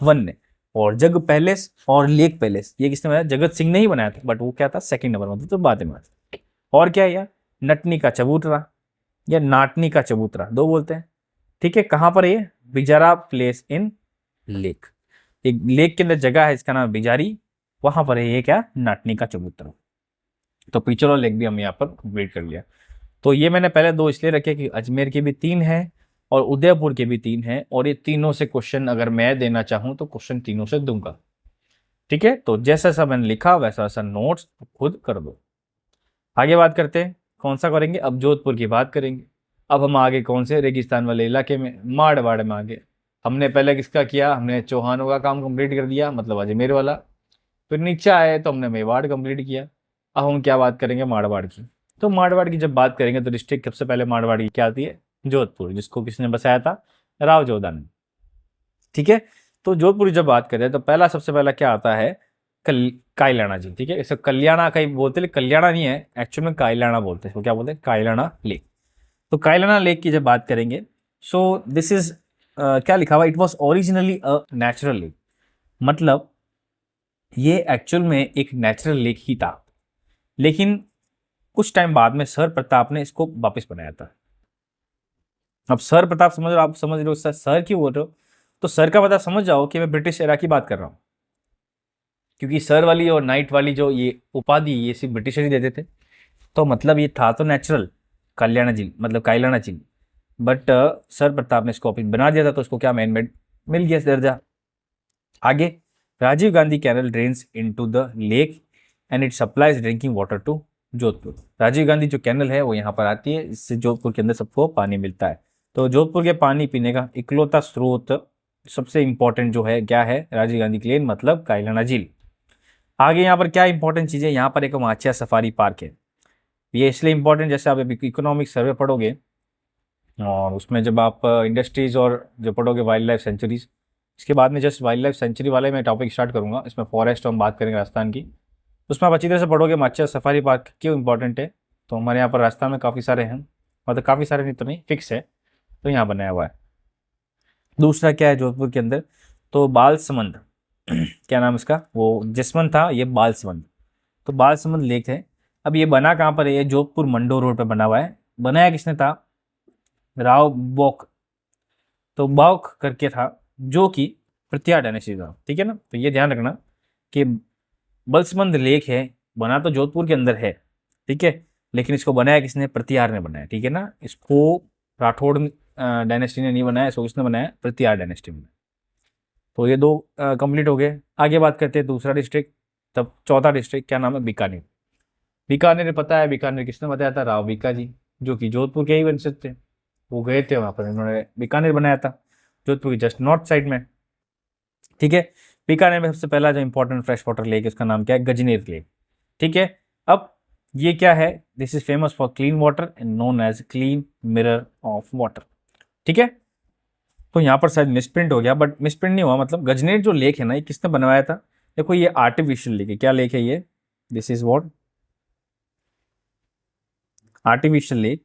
वन ने। और जग पैलेस और लेक पैलेस ये किसने बनाया? जगत सिंह ने ही बनाया था, बट वो क्या था? सेकंड नंबर में, तो बाद में आता। और क्या है यार? नटनी का चबूतरा या नाटनी का चबूतरा, दो बोलते हैं, ठीक है। कहाँ पर है? बिजारा प्लेस इन लेक। एक लेक के अंदर जगह है, इसका नाम बिजारी, वहां पर है ये क्या? नाटनी का चबूतरा। तो पिचोरा लेक भी हम यहाँ पर कंप्लीट कर लिया। तो ये मैंने पहले दो इसलिए रखे कि अजमेर के भी तीन हैं और उदयपुर के भी तीन हैं, और ये तीनों से क्वेश्चन अगर मैं देना चाहूँ तो क्वेश्चन तीनों से दूंगा, ठीक है। तो जैसा सा मैंने लिखा वैसा वैसा नोट्स खुद कर दो। आगे बात करते हैं, कौन सा करेंगे? अब जोधपुर की बात करेंगे। अब हम आगे कौन से रेगिस्तान वाले इलाके में? मारवाड़ में आगे। हमने पहले किसका किया? हमने चौहानों का काम कंप्लीट कर दिया, मतलब अजमेर वाला। फिर नीचे आए तो हमने मेवाड़ कंप्लीट किया। अब हम क्या बात करेंगे? मारवाड़ की। तो मारवाड़ की जब बात करेंगे तो डिस्ट्रिक्ट सबसे पहले मारवाड़ की क्या आती है? जोधपुर, जिसको किसने बसाया था? राव जोधा ने, ठीक है। तो जोधपुर की जब बात करें तो पहला सबसे पहला क्या आता है? कायलाना जी, ठीक है। इसे कल्याणा कहीं बोलते हैं, कल्याणा नहीं है एक्चुअल में, कायलाना बोलते हैं। तो क्या बोलते हैं? कायलाना लेक। तो कायलाना लेक की जब बात करेंगे, सो दिस इज क्या लिखा हुआ? It was originally a natural lake. मतलब ये एक्चुअल में एक नेचुरल लेक ही था, लेकिन कुछ टाइम बाद में सर प्रताप ने इसको वापस बनाया था। अब सर प्रताप समझ रहे हो? आप समझ रहे हो सर क्यों बोल रहे हो? तो सर का मतलब समझ जाओ कि मैं ब्रिटिश एरा की बात कर रहा हूँ, क्योंकि सर वाली और नाइट वाली जो ये उपाधि ये सिर्फ ब्रिटिशर ही देते थे। तो मतलब ये था तो नेचुरल कल्याण झील, मतलब कायलाना झील, बट सर प्रताप ने इसको वापस बना दिया था, तो उसको क्या मैन मेड मिल गया दर्जा। आगे, Rajiv Gandhi canal drains into the lake and it supplies drinking water to Jodhpur. Rajiv Gandhi जो कैनल है वो यहाँ पर आती है, इससे जोधपुर के अंदर सबको पानी मिलता है। तो जोधपुर के पानी पीने का इकलौता स्रोत सबसे इंपॉर्टेंट जो है क्या है? राजीव गांधी क्लेन, मतलब कायलाना झील। आगे यहाँ पर क्या इंपॉर्टेंट चीज़ है? यहाँ पर एक माचिया सफारी पार्क है। ये इसलिए इंपॉर्टेंट, जैसे आप अभी इकोनॉमिक सर्वे पढ़ोगे और उसमें जब आप इंडस्ट्रीज और जो पढ़ोगे वाइल्ड लाइफ सेंचुरीज, इसके बाद में जस्ट वाइल्ड लाइफ सेंचुरी वाले मैं टॉपिक स्टार्ट करूंगा। इसमें फॉरेस्ट हम बात करेंगे राजस्थान की, उसमें आप अच्छी तरह से पढ़ोगे माचिया सफारी पार्क क्यों इंपॉर्टेंट है। तो हमारे यहाँ पर राजस्थान में काफ़ी सारे हैं, मतलब काफ़ी सारे नहीं तो नहीं, फिक्स है, तो यहाँ बनाया हुआ है। दूसरा क्या है जोधपुर के अंदर? तो बालसमंद क्या नाम इसका? वो जसवंत था, ये बालसमंद। तो बालसमंद लेक है। अब ये बना कहाँ पर है? ये जोधपुर मंडो रोड पर बना हुआ है। बनाया किसने था? राव बौक। तो बौक करके था, जो कि प्रतिहार डायनेस्टी था, ठीक है ना। तो ये ध्यान रखना कि बलसमंद लेक है, बना तो जोधपुर के अंदर है, ठीक है, लेकिन इसको बनाया किसने? प्रतिहार ने बनाया, ठीक है ना। इसको राठौड़ डायनेस्टी ने नहीं बनाया, इसको किसने बनाया? प्रतिहार डायनेस्टी में। तो ये दो कंप्लीट हो गए। आगे बात करते हैं दूसरा डिस्ट्रिक्ट, तब चौथा डिस्ट्रिक्ट क्या नाम है? बीकानेर। बीकानेर पता है? बीकानेर किसने बताया था? राव बीका जी, जो कि जोधपुर के ही वंशज थे। वो गए थे वहाँ पर, उन्होंने बीकानेर बनाया था, जोधपुर की जस्ट नॉर्थ साइड में, ठीक है। बीकानेर में सबसे पहला जो इंपॉर्टेंट फ्रेश वाटर लेक है उसका नाम क्या है? गजनेर लेक, ठीक है। अब ये क्या है? This is famous for clean water and known as clean mirror of water, ठीक है। तो यहाँ पर शायद मिसप्रिंट हो गया, बट मिसप्रिंट नहीं हुआ, मतलब गजनेर जो लेक है ना, ये किसने बनवाया था? देखो ये आर्टिफिशियल लेक है। क्या लेक है ये? This is what artificial lake.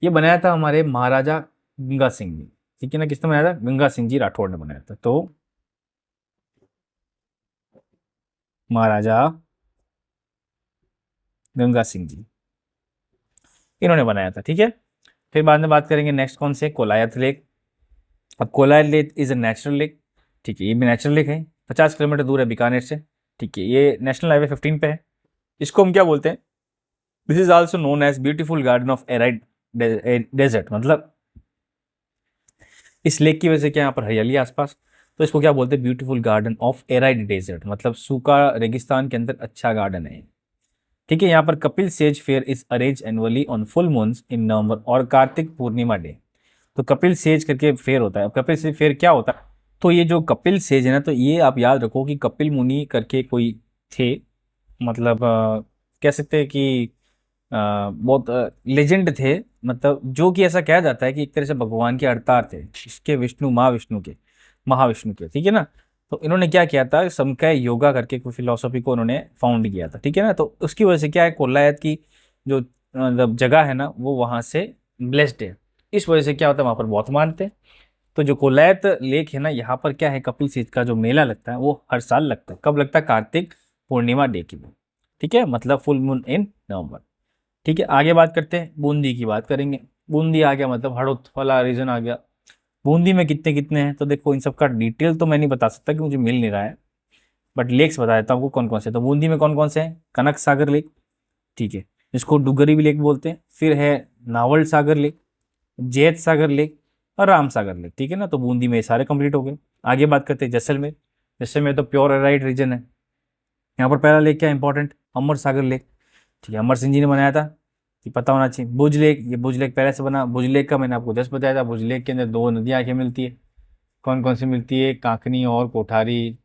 ये बनाया था हमारे महाराजा गंगा सिंह जी, ठीक है ना। किसने बनाया था? गंगा सिंह जी राठौड़ ने बनाया था। तो महाराजा गंगा सिंह जी इन्होंने बनाया था, ठीक है। फिर बाद में बात करेंगे नेक्स्ट कौन से? कोलायत लेक। अब Kolayat lake is a natural lake, ठीक है, ये भी नेचुरल लेक है। 50 किलोमीटर दूर है बीकानेर से, ठीक है। ये नेशनल हाईवे 15 पे है। इसको हम क्या बोलते हैं? This is also known as beautiful garden of arid desert, मतलब इस लेक की वजह से क्या यहाँ पर हरियाली है आसपास, तो इसको क्या बोलते हैं, beautiful garden of arid desert, मतलब सूखा रेगिस्तान के अंदर अच्छा गार्डन है। ठीक है, यहाँ पर Kapil says fair is arrange annually on full moons in November और कार्तिक पूर्णिमा डे। तो कपिल सेज करके फेयर होता है। अब कपिल सेज फेयर क्या होता है, तो ये जो कपिल सेज है ना, तो ये आप याद रखो कि कपिल मुनि करके कोई थे, मतलब कह सकते हैं कि बहुत लेजेंड थे, मतलब जो कि ऐसा कहा जाता है कि एक तरह से भगवान के अवतार थे, इसके विष्णु महाविष्णु के, महाविष्णु के, ठीक है ना। तो इन्होंने क्या किया था, समकाय योगा करके कोई फिलोसफी को उन्होंने फाउंड किया था, ठीक है ना। तो उसकी वजह से क्या है, कोलायत की जो मतलब जगह है ना, वो वहाँ से ब्लेस्ड है। इस वजह से क्या होता है, वहाँ पर बहुत मानते हैं। तो जो कोलायत लेक है ना, यहाँ पर क्या है, कपिल सीत का जो मेला लगता है वो हर साल लगता है। कब लगता है, कार्तिक पूर्णिमा डे की दिन, ठीक है, मतलब फुल मून इन नवंबर। ठीक है, आगे बात करते हैं, बूंदी की बात करेंगे। बूंदी आ गया, मतलब हड़ौत वाला रीजन आ गया। बूंदी में कितने कितने हैं, तो देखो इन सबका डिटेल तो मैं नहीं बता सकता कि मुझे मिल नहीं रहा है, बट लेक्स बता देता हूँ आपको कौन कौन से। तो बूंदी में कौन कौन से हैं, कनक सागर लेक, ठीक है, जिसको डुगरी भी लेक बोलते हैं। फिर है नावल सागर लेक, जैत सागर लेक और राम सागर लेक, ठीक है ना। तो बूंदी में ये सारे कंप्लीट हो गए। आगे बात करते हैं जैसलमेर। जैसलमेर तो प्योर एराइड रीजन है। यहाँ पर पहला लेक क्या इंपॉर्टेंट, अमर सागर लेक, ठीक है, अमर सिंह जी ने बनाया था, ये पता होना चाहिए। भुज लेक, ये भुज लेक पहले से बना। भुज लेक का मैंने आपको जस्ट बताया था। भुज लेक के अंदर दो नदियाँ आके मिलती है, कौन कौन सी मिलती है, कांकनी और कोठारी,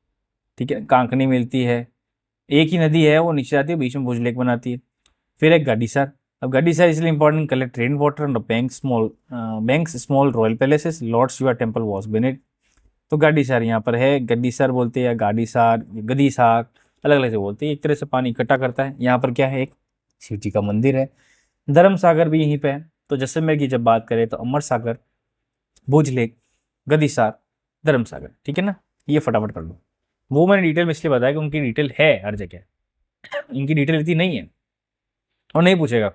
ठीक है, कांकनी मिलती है, एक ही नदी है, वो नीचे आती है, बीच में भुज लेक बनाती है। फिर एक गडीसर। अब गडीसर इसलिए important, collect rain water and banks small royal palaces, Lord Shiva temple was beneath. तो गडीसर यहाँ पर है, गडीसर बोलते हैं या गाड़ीसार, गदीसार, अलग अलग से बोलते हैं। एक तरह से पानी इकट्ठा करता है। यहाँ पर क्या है, एक शिव जी का मंदिर है। धर्म सागर भी यहीं पे है। तो जैसलमेर की जब बात करें तो अमर सागर, भुज लेक, गदीसार, धर्म सागर, ठीक है ना। ये फटाफट कर लो। वो मैंने डिटेल में इसलिए बताया कि उनकी डिटेल है हर जगह, इनकी डिटेल इतनी नहीं है, और नहीं पूछेगा।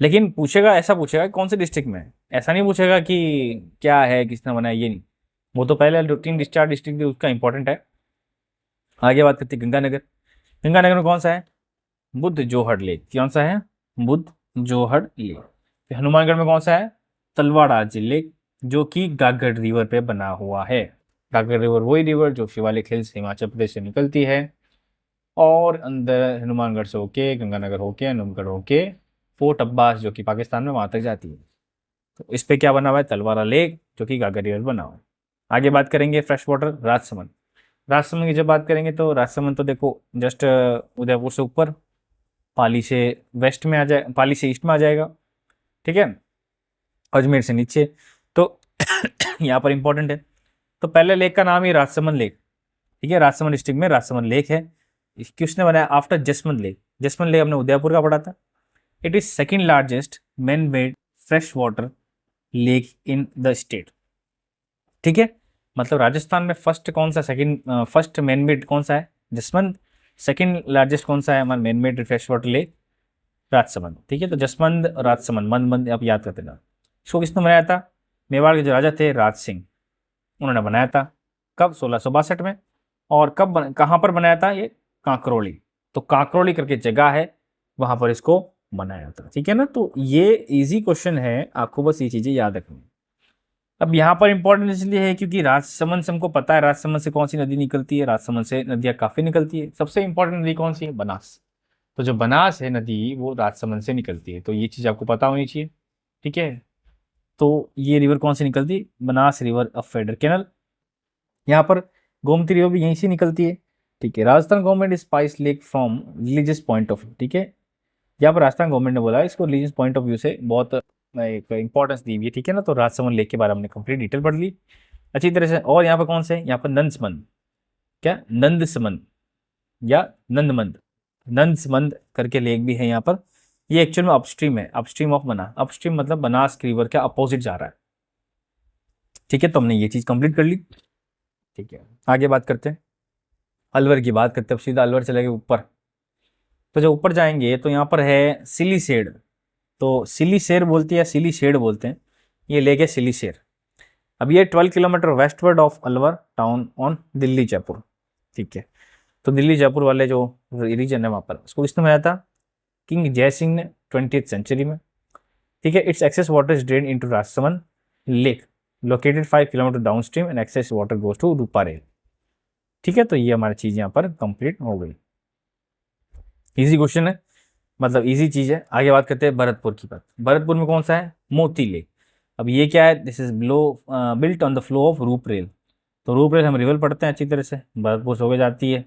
लेकिन पूछेगा, ऐसा पूछेगा कि कौन से डिस्ट्रिक्ट में है, ऐसा नहीं पूछेगा कि क्या है, किसने बनाया, ये नहीं। वो तो पहले रूटीन डिस्चार्ज डिस्ट्रिक्ट उसका इंपॉर्टेंट है। आगे बात करते हैं गंगानगर। गंगानगर में कौन सा है, बुद्ध जोहड़ लेक। कौन सा है, बुद्ध जोहड़ लेक। फिर हनुमानगढ़ में कौन सा है, तलवाड़ा लेक, जो कि गागड़ रिवर पे बना हुआ है। गागड़ रिवर वही रिवर जो शिवालिक हिल्स हिमाचल प्रदेश से निकलती है, और अंदर हनुमानगढ़ से होके, गंगानगर होके, हनुमानगढ़ होके फोर्ट अब्बास जो कि पाकिस्तान में, वहां तक जाती है। तो इस पे क्या बना हुआ है, तलवाड़ा लेक, जो कि गागड़ रिवर बना हुआ है। आगे बात करेंगे फ्रेश वाटर, राजसमंद। राजसमंद की जब बात करेंगे तो राजसमंद तो देखो जस्ट उदयपुर से ऊपर, पाली से वेस्ट में आ जाए, पाली से ईस्ट में आ जाएगा, ठीक है, अजमेर से नीचे। तो यहाँ पर इंपॉर्टेंट है। तो पहले लेक का नाम ही राजसमंद लेक, ठीक है, राजसमंद डिस्ट्रिक्ट में राजसमंद लेक है। किसने बनाया, आफ्टर जसमंद लेक। जसमंद लेक हमने उदयपुर का पढ़ा था। It is second largest man made fresh water lake in the state, ठीक है, मतलब राजस्थान में फर्स्ट कौन सा, सेकंड फर्स्ट मैन मेड कौन सा है, जसमंद। सेकंड लार्जेस्ट कौन सा है हमारा man made fresh water lake, Rajsamand, ठीक है। तो जसमंद, राजसमंद, मंद मंद आप याद करते ना। इसको किसने बनाया था, मेवाड़ के जो राजा थे राज सिंह, उन्होंने बनाया था। कब, 1662 में। और कहाँ पर बनाया था ये, कांकरोली। तो कांकरोली करके जगह है, वहां पर इसको बनाया था, ठीक है ना। तो ये इजी क्वेश्चन है, आपको बस ये चीजें याद रखनी। अब यहाँ पर इंपॉर्टेंट इसलिए है क्योंकि राजसमंद से हमको पता है राजसमंद से कौन सी नदी निकलती है, राजसमंद से नदियाँ काफी निकलती है। सबसे इंपॉर्टेंट नदी कौन सी है, बनास। तो जो बनास है नदी, वो राजसमंद से निकलती है, तो ये चीज आपको पता होनी चाहिए, ठीक है। तो ये रिवर कौन सी निकलती है, Banas river of feeder canal. यहाँ पर गोमती रिवर भी यहीं से निकलती है, ठीक है। Rajasthan government spice lake from religious point of view, ठीक है। यहाँ पर राजस्थान गवर्नमेंट ने बोला इसको रिलीजियस पॉइंट ऑफ व्यू से बहुत एक इंपॉर्टेंस दी हुई है, ठीक है ना। तो राजसमंद लेक के बारे में हमने कंप्लीट डिटेल पढ़ ली अच्छी तरह से। और यहाँ पर कौन से, यहाँ पर नंदसमंद, क्या नंदसमंद या नंदमंद, नंदसमंद करके लेक भी है यहाँ पर। ये एक्चुअल में अपस्ट्रीम है, अपस्ट्रीम ऑफ बना, अपस्ट्रीम मतलब बनास रिवर के अपोजिट जा रहा है, ठीक है। तो हमने ये चीज कंप्लीट कर ली, ठीक है। आगे बात करते हैं, अलवर की बात करते हैं। अब सीधा अलवर चले गए ऊपर। तो जब ऊपर जाएंगे तो यहाँ पर है सिलीसेड। तो सिलीसेर बोलते हैं या सिलीशेड बोलते हैं, ये लेक है सिलीसेर। अब ये 12 kilometre westward of Alwar town on Delhi Jaipur, ठीक है। तो दिल्ली जयपुर वाले जो रीजन है वहाँ पर, उसको किसने बनाया था, किंग जय सिंह ने 20th सेंचुरी में। ठीक है, it's excess water is drain into Rajsamand lake located 5 kilometre downstream and excess water goes to Ruparel. ठीक है, तो ये हमारी चीज़ यहाँ पर कंप्लीट हो गई। इजी क्वेश्चन है, मतलब इजी चीज़ है। आगे बात करते हैं भरतपुर की बात। भरतपुर में कौन सा है? मोती लेक। अब ये क्या है? This is built on the flow of रूप रेल। तो रूप रेल हम रिवर पढ़ते हैं अच्छी तरह से, भरतपुर से होके जाती है।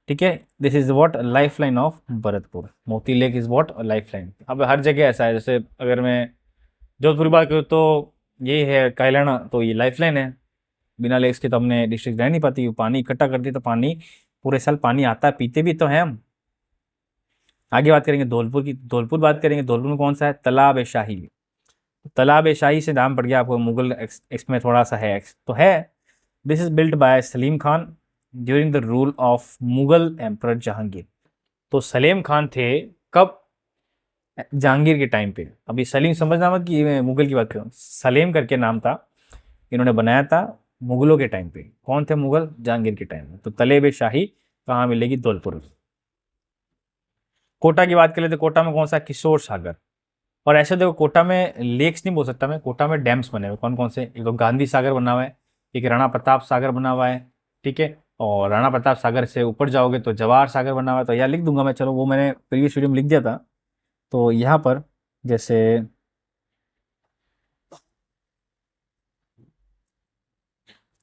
ठीक है, this is what life line of Bharatpur. Moti lake is what life line. अब हर जगह ऐसा है, जैसे अगर मैं जोधपुर की बात करूँ तो ये है कायलाना, तो ये लाइफ लाइन है। बिना लेक्स के तो हमने डिस्ट्रिक्ट रह नहीं पाती। पानी इकट्ठा करती तो पानी पूरे साल पानी आता है, पीते भी तो हैं हम। आगे बात करेंगे धौलपुर की। धौलपुर बात करेंगे, धौलपुर में कौन सा है? तालाब ए शाही। तालाब ए शाही से नाम पड़ गया आपको, मुगल एक्स में थोड़ा सा है एक्स तो है। This is built by Salim Khan during the rule of Mughal emperor Jahangir. तो सलीम खान थे कब? जहांगीर के टाइम पे। अभी सलीम समझना मत कि मैं मुगल की बात करूँ, सलीम करके नाम था, इन्होंने बनाया था मुगलों के टाइम पे। कौन थे मुगल? जहांगीर के टाइम में। तो तलेब ए शाही कहाँ मिलेगी? धौलपुर में। कोटा की बात कर लेते, कोटा में कौन सा? किशोर सागर। और ऐसे देखो, कोटा में लेक्स नहीं बोल सकता मैं, कोटा में डैम्स बने हुए। कौन कौन से? एक तो गांधी सागर बना हुआ है, एक राणा प्रताप सागर बना हुआ है। ठीक है, और राणा प्रताप सागर से ऊपर जाओगे तो जवाहर सागर बना हुआ है। तो यहाँ लिख दूंगा मैं, चलो वो मैंने प्रीवियस वीडियो में लिख दिया था। तो यहाँ पर जैसे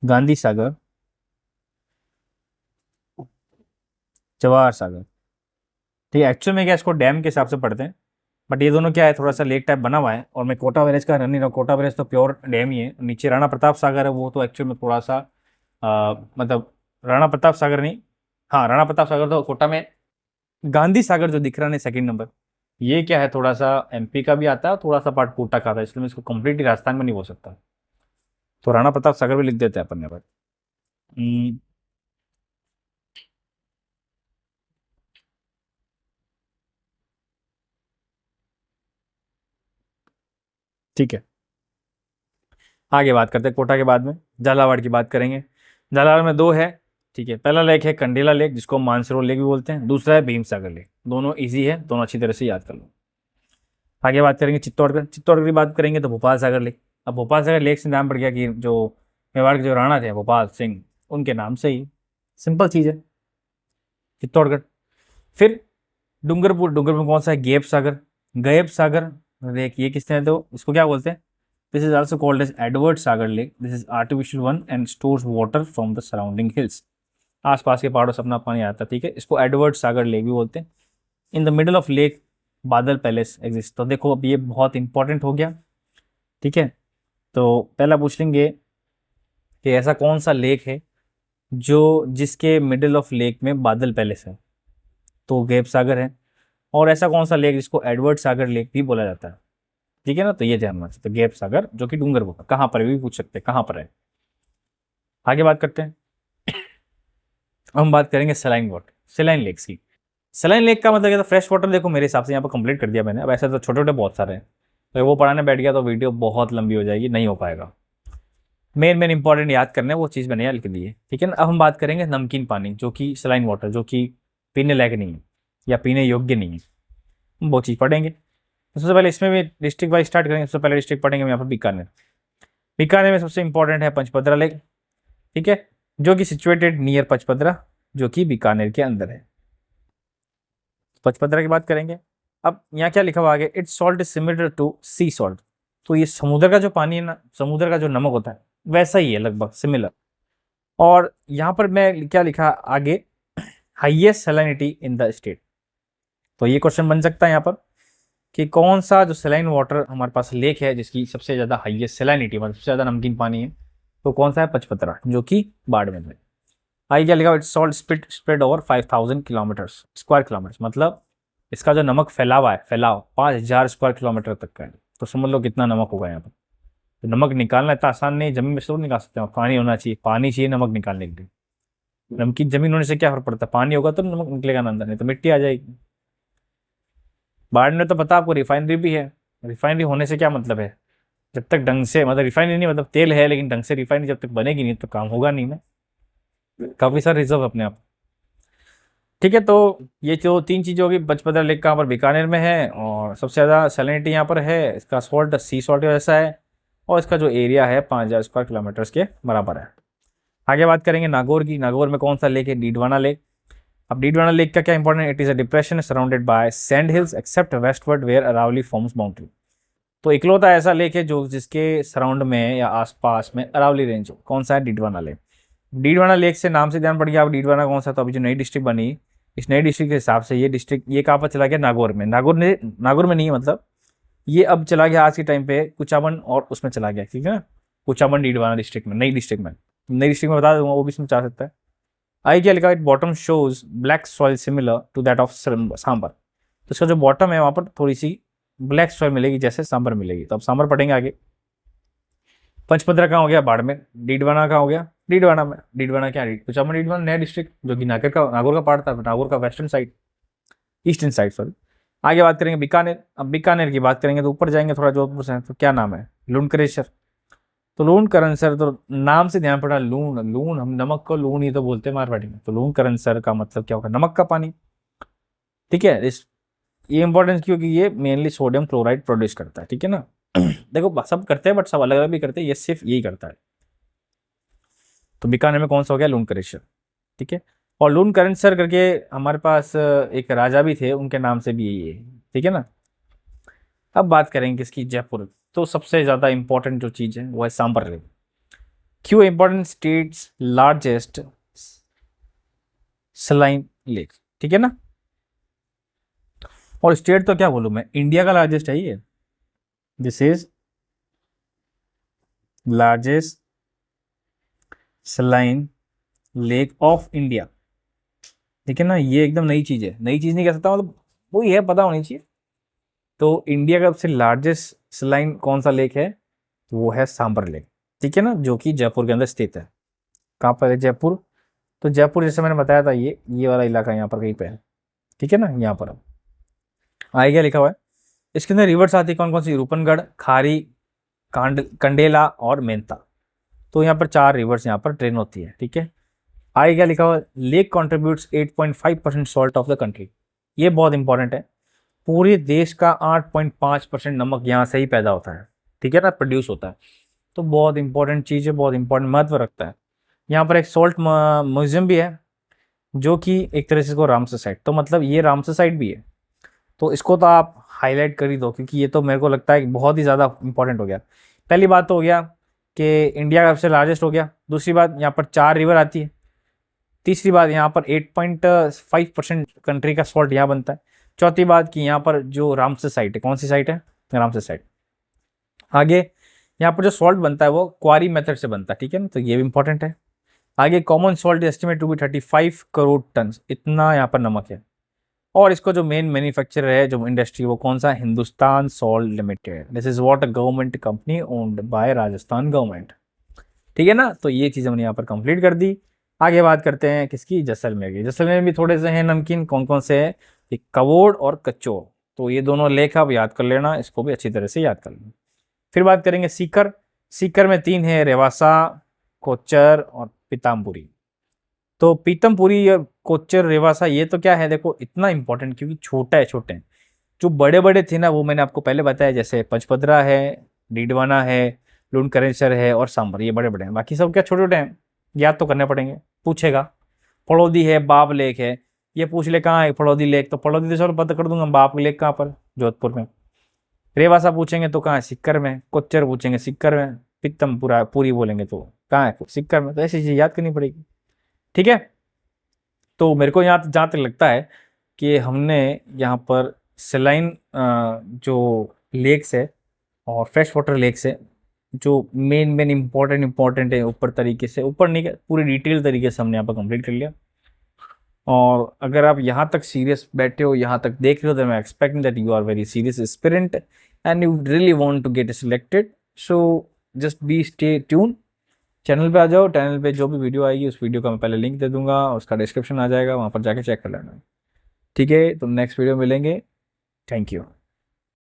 गांधी सागर, जवाहर सागर। ठीक है, एक्चुअल में क्या इसको डैम के हिसाब से पढ़ते हैं, बट ये दोनों क्या है, थोड़ा सा लेक टाइप बना हुआ है। और मैं कोटा बैरेज का रन नहीं रहा, कोटा बैरेज तो प्योर डैम ही है। नीचे राणा प्रताप सागर है, वो तो एक्चुअल में थोड़ा सा मतलब राणा प्रताप सागर नहीं, हाँ राणा प्रताप सागर तो कोटा में। गांधी सागर जो दिख रहा है सेकंड नंबर, ये क्या है, थोड़ा सा एमपी का भी आता है, थोड़ा सा पार्ट कोटा का आता है, इसलिए मैं इसको कंप्लीटली राजस्थान में नहीं बोल सकता। तो राणा प्रताप सागर भी लिख देते हैं अपन यहाँ पर। हम्म, ठीक है, आगे बात करते हैं कोटा के बाद में झालावाड़ की बात करेंगे। झालावाड़ में दो है। ठीक है, पहला लेक है कंडेला लेक, जिसको मानसरोवर लेक भी बोलते हैं। दूसरा है भीमसागर लेक। दोनों इजी है, दोनों अच्छी तरह से याद कर लो। आगे बात करेंगे चित्तौड़गढ़। चित्तौड़गढ़ की बात करेंगे तो भोपाल सागर लेक। अब भोपाल सागर लेक से नाम पड़ गया कि जो मेवाड़ के जो राणा थे भोपाल सिंह, उनके नाम से ही। सिंपल चीज़ है, चित्तौड़गढ़। फिर डूंगरपुर। डूंगरपुर में कौन सा है? गेप सागर। गैब सागर लेक, ये किसने, तो इसको क्या बोलते हैं? This is also called as Edward Sagar lake. This is artificial one and stores water from the surrounding hills. आसपास के पहाड़ों से अपना पानी आता है। ठीक है, इसको एडवर्ड सागर लेक भी बोलते हैं। In the middle of lake बादल पैलेस एग्जिस्ट। तो देखो अब ये बहुत इंपॉर्टेंट हो गया। ठीक है, तो पहला पूछ लेंगे कि ऐसा कौन सा लेक है जो जिसके मिडिल ऑफ लेक में बादल पैलेस है? तो गेप सागर है। और ऐसा कौन सा लेक जिसको एडवर्ड सागर लेक भी बोला जाता है? ठीक है ना, तो ये ध्यान रखना। तो गेप सागर जो कि डूंगरपुर कहाँ पर है भी पूछ सकते हैं, कहाँ पर है। आगे बात करते हैं, हम बात करेंगे सलाइन वाटर, सलाइन लेक्स की। सलाइन लेक का मतलब क्या था? Fresh water. देखो मेरे हिसाब से यहाँ पर कंप्लीट कर दिया मैंने। अब ऐसे तो छोटे छोटे बहुत सारे हैं, तो वो पढ़ाने बैठ गया तो वीडियो बहुत लंबी हो जाएगी, नहीं हो पाएगा। मेन मेन इंपॉर्टेंट याद करने वो चीज़ मैंने यहाँ लिख दी है। ठीक है ना, अब हम बात करेंगे नमकीन पानी, जो कि सलाइन वाटर, जो कि पीने लायक नहीं है या पीने योग्य नहीं है, हम वो चीज़ पढ़ेंगे। तो सबसे पहले इसमें भी डिस्ट्रिक्ट वाइज स्टार्ट करेंगे। सबसे पहले डिस्ट्रिक्ट पढ़ेंगे हम यहाँ पर बीकानेर। बीकानेर में सबसे इंपॉर्टेंट है पंचपदरा लेक। ठीक है, जो कि सिचुएटेड नियर पचपदरा, जो कि बीकानेर के अंदर है। पचपदरा की बात करेंगे। अब यहाँ क्या लिखा हुआ आगे? It's salt is similar to sea salt. तो ये समुद्र का जो पानी है ना, समुद्र का जो नमक होता है वैसा ही है लगभग सिमिलर। और यहाँ पर मैं क्या लिखा आगे? Highest salinity in the state. तो ये क्वेश्चन बन सकता है यहाँ पर कि कौन सा जो सलाइन वाटर हमारे पास लेक है जिसकी सबसे ज़्यादा हाईएस्ट सैलिनिटी, मतलब सबसे ज़्यादा नमकीन पानी है, तो कौन सा है? पचपदरा, जो कि बाड़मेर में। आई क्या लिखा? It's salt spread over 5000 kilometres square kilometre. मतलब इसका जो नमक फैला हुआ है, फैलाव 5000 स्क्वायर किलोमीटर तक का है। तो समझ लो कितना नमक होगा यहाँ पर। तो नमक निकालना इतना आसान नहीं, जमीन में से तो निकाल सकते हो, पानी होना चाहिए, पानी चाहिए नमक निकालने के लिए। नमकीन जमीन होने से क्या फर्क पड़ता है? पानी होगा तो नमक निकलेगा ना अंदर, नहीं तो मिट्टी आ जाएगी। बाढ़ में तो पता आपको रिफाइनरी भी है। रिफाइनरी होने से क्या मतलब है? जब तक ढंग से, मतलब रिफाइनरी नहीं, मतलब तेल है लेकिन ढंग से रिफाइनरी जब तक बनेगी नहीं तो काम होगा नहीं ना। काफी सारे रिजर्व अपने आप। ठीक है, तो ये जो तीन चीज़ें होगी, पचपदरा लेक कहाँ पर, बीकानेर में है, और सबसे ज़्यादा सैलिनिटी यहाँ पर है, इसका सॉल्ट सी सॉल्ट जैसा है, और इसका जो एरिया है 5000 स्क्वायर किलोमीटर्स के बराबर है। आगे बात करेंगे नागौर की। नागौर में कौन सा लेक है, डीडवाना लेक। अब डीडवाना लेक का क्या important, it is a depression surrounded by sand hills except westward where Aravalli forms boundary. तो इकलौता ऐसा लेक है जो जिसके सराउंड में या आसपास में अरावली रेंज हो। कौन सा है, डीडवाना लेक। डीडवाना लेक से नाम से ध्यान पड़ गया अब डीडवाना कौन सा, तो अभी जो नई डिस्ट्रिक्ट बनी, इस नई डिस्ट्रिक्ट के हिसाब से ये डिस्ट्रिक्ट ये कहाँ पर चला गया, नागौर में। नागौर में नहीं है, मतलब ये अब चला गया आज के टाइम पे कुचामन और उसमें चला गया, ठीक है ना, कुचामन डीडवाना डिस्ट्रिक्ट में, नई डिस्ट्रिक्ट में। नई डिस्ट्रिक्ट में बता दूंगा, वो भी इसमें चाह सकता है। आई क्या लिखा है, bottom shows black soil similar to that of Sambhar. तो इसका जो बॉटम है वहाँ पर थोड़ी सी ब्लैक सॉइल मिलेगी जैसे सांबर मिलेगी। तो अब सांबर पढ़ेंगे आगे। पंचपदरा कहाँ हो गया, बाड़मेर। डीडवाना कहाँ हो गया, डीडवाना में। डीडवाना क्या, कुचामन डीडवाना नया डिस्ट्रिक्ट जो कि नागौर का पार्ट था, नागौर का western side, eastern side sorry. आगे बात करेंगे बीकानेर। अब बीकानेर की बात करेंगे तो ऊपर जाएंगे थोड़ा जोधपुर से, तो क्या नाम है, लूणकरेश्वर। तो लूणकरणसर, तो नाम से ध्यान पड़ा, लूण लूण, हम नमक को लूण ही तो बोलते हैं मारवाड़ी में। तो लूणकरणसर का मतलब क्या होगा, नमक का पानी। ठीक है, इस ये इंपॉर्टेंस क्योंकि ये मेनली सोडियम क्लोराइड प्रोड्यूस करता है, ठीक है ना। देखो सब करते हैं बट सब अलग अलग भी करते हैं, ये सिर्फ यही करता है। तो बीकानेर में कौन सा हो गया, लूणकरेश्वर। ठीक है, और लूणकरणसर करके हमारे पास एक राजा भी थे, उनके नाम से भी यही है, ठीक है ना। अब बात करेंगे किसकी, जयपुर। तो सबसे ज़्यादा इंपॉर्टेंट जो चीज़ है वो है सांबर लेक। क्यों important, states largest saline lake, ठीक है ना। और स्टेट तो क्या बोलूँ मैं, इंडिया का लार्जेस्ट है ये, this is largest saline lake of India. ठीक है ना, ये एकदम नई चीज़ है, नई चीज़ नहीं कह सकता, मतलब वो ये पता होनी चाहिए। तो इंडिया का सबसे लार्जेस्ट सलाइन कौन सा लेक है, तो वो है सांबर लेक, ठीक है ना, जो कि जयपुर के अंदर स्थित है। कहाँ पर है, जयपुर। तो जयपुर जैसे मैंने बताया था, ये वाला इलाका यहाँ पर कहीं पे है, ठीक है ना, यहाँ पर आगे क्या लिखा हुआ है, इसके अंदर रिवर्स आती है कौन कौन सी, रूपनगढ़, खारी, कंडेला और मेंता। तो यहाँ पर 4 रिवर्स यहाँ पर ट्रेन होती है, ठीक है। आगे क्या लिखा हुआ है, lake contributes 8.5% salt of the country. ये बहुत इंपॉर्टेंट है, पूरे देश का 8.5% नमक यहाँ से ही पैदा होता है, ठीक है ना, प्रोड्यूस होता है। तो बहुत इंपॉर्टेंट चीज़ है, बहुत इंपॉर्टेंट महत्व रखता है। यहाँ पर एक सॉल्ट म्यूजियम भी है, जो कि एक तरह से इसको रामसर साइट, तो मतलब ये रामसर साइट भी है। तो इसको तो आप हाईलाइट कर ही दो, क्योंकि ये तो मेरे को लगता है कि बहुत ही ज़्यादा इंपॉर्टेंट हो गया। पहली बात तो हो गया कि इंडिया का सबसे लार्जेस्ट हो गया। दूसरी बात, यहाँ पर 4 रिवर आती है। तीसरी बात, यहाँ पर 8.5% कंट्री का सॉल्ट यहाँ बनता है। चौथी बात कि यहाँ पर जो रामसर साइट है, कौन सी साइट है, रामसर साइट। आगे यहाँ पर जो सॉल्ट बनता है वो क्वारी मेथड से बनता है, ठीक है ना, तो ये भी इंपॉर्टेंट है। आगे common salt estimate to be 35 crore ton, इतना यहाँ पर नमक है। और इसको जो मेन मैन्युफैक्चरर है, जो इंडस्ट्री, वो कौन सा, Hindustan salt limited. This is what a government company owned by Rajasthan government, ठीक है ना। तो ये चीज़ हमने यहाँ पर कंप्लीट कर दी। आगे बात करते हैं किसकी, जैसलमेर की। जैसलमेर में भी थोड़े से हैं नमकीन, कौन कौन से हैं, एक कवोड़ और कच्चोर। तो ये दोनों लेख आप याद कर लेना, इसको भी अच्छी तरह से याद कर लेना। फिर बात करेंगे सीकर। सीकर में 3 है, रेवासा, कोच्चर और पीताम्बुरी। तो पीतमपुरी या कोच्चर, रेवासा, ये तो क्या है, देखो इतना इंपॉर्टेंट क्योंकि छोटा है, छोटे हैं। जो बड़े बड़े थे ना वो मैंने आपको पहले बताया, जैसे पचपदरा है, डीडवाना है, लूणकरेश्वर है और सांबर, ये बड़े बड़े हैं। बाकी सब क्या छोटे छोटे हैं, याद तो करने पड़ेंगे, पूछेगा। फड़ौदी है, बाप लेक है, ये पूछ ले कहाँ है फड़ौदी लेक, तो फड़ौदी तो चलो पता कर दूंगा, बाप लेक कहाँ पर, जोधपुर में। रेवासा पूछेंगे तो कहाँ है, सिक्कर में। कोच्चर पूछेंगे, सिक्कर में। पीतमपुरा पूरी बोलेंगे तो कहाँ है, सिक्कर में। तो ऐसी चीज़ याद करनी पड़ेगी, ठीक है। तो मेरे को यहाँ जहाँ तक लगता है कि हमने यहाँ पर सेलाइन जो लेक्स है और फ्रेश वाटर लेक्स है, जो मेन मेन इंपॉर्टेंट है, ऊपर तरीके से, ऊपर नहीं पूरी डिटेल तरीके से हमने यहाँ पर कंप्लीट कर लिया। और अगर आप यहाँ तक सीरियस बैठे हो, यहाँ तक देख रहे हो, तो मैं expecting that you are very serious aspirant and you really want to get selected. So just be stay tune. Channel पे आ जाओ, चैनल पे जो भी वीडियो आएगी उस वीडियो का मैं पहले लिंक दे दूंगा, उसका डिस्क्रिप्शन आ जाएगा, वहाँ पर जाके चेक कर लेना, ठीक है। तो नेक्स्ट वीडियो मिलेंगे, थैंक यू।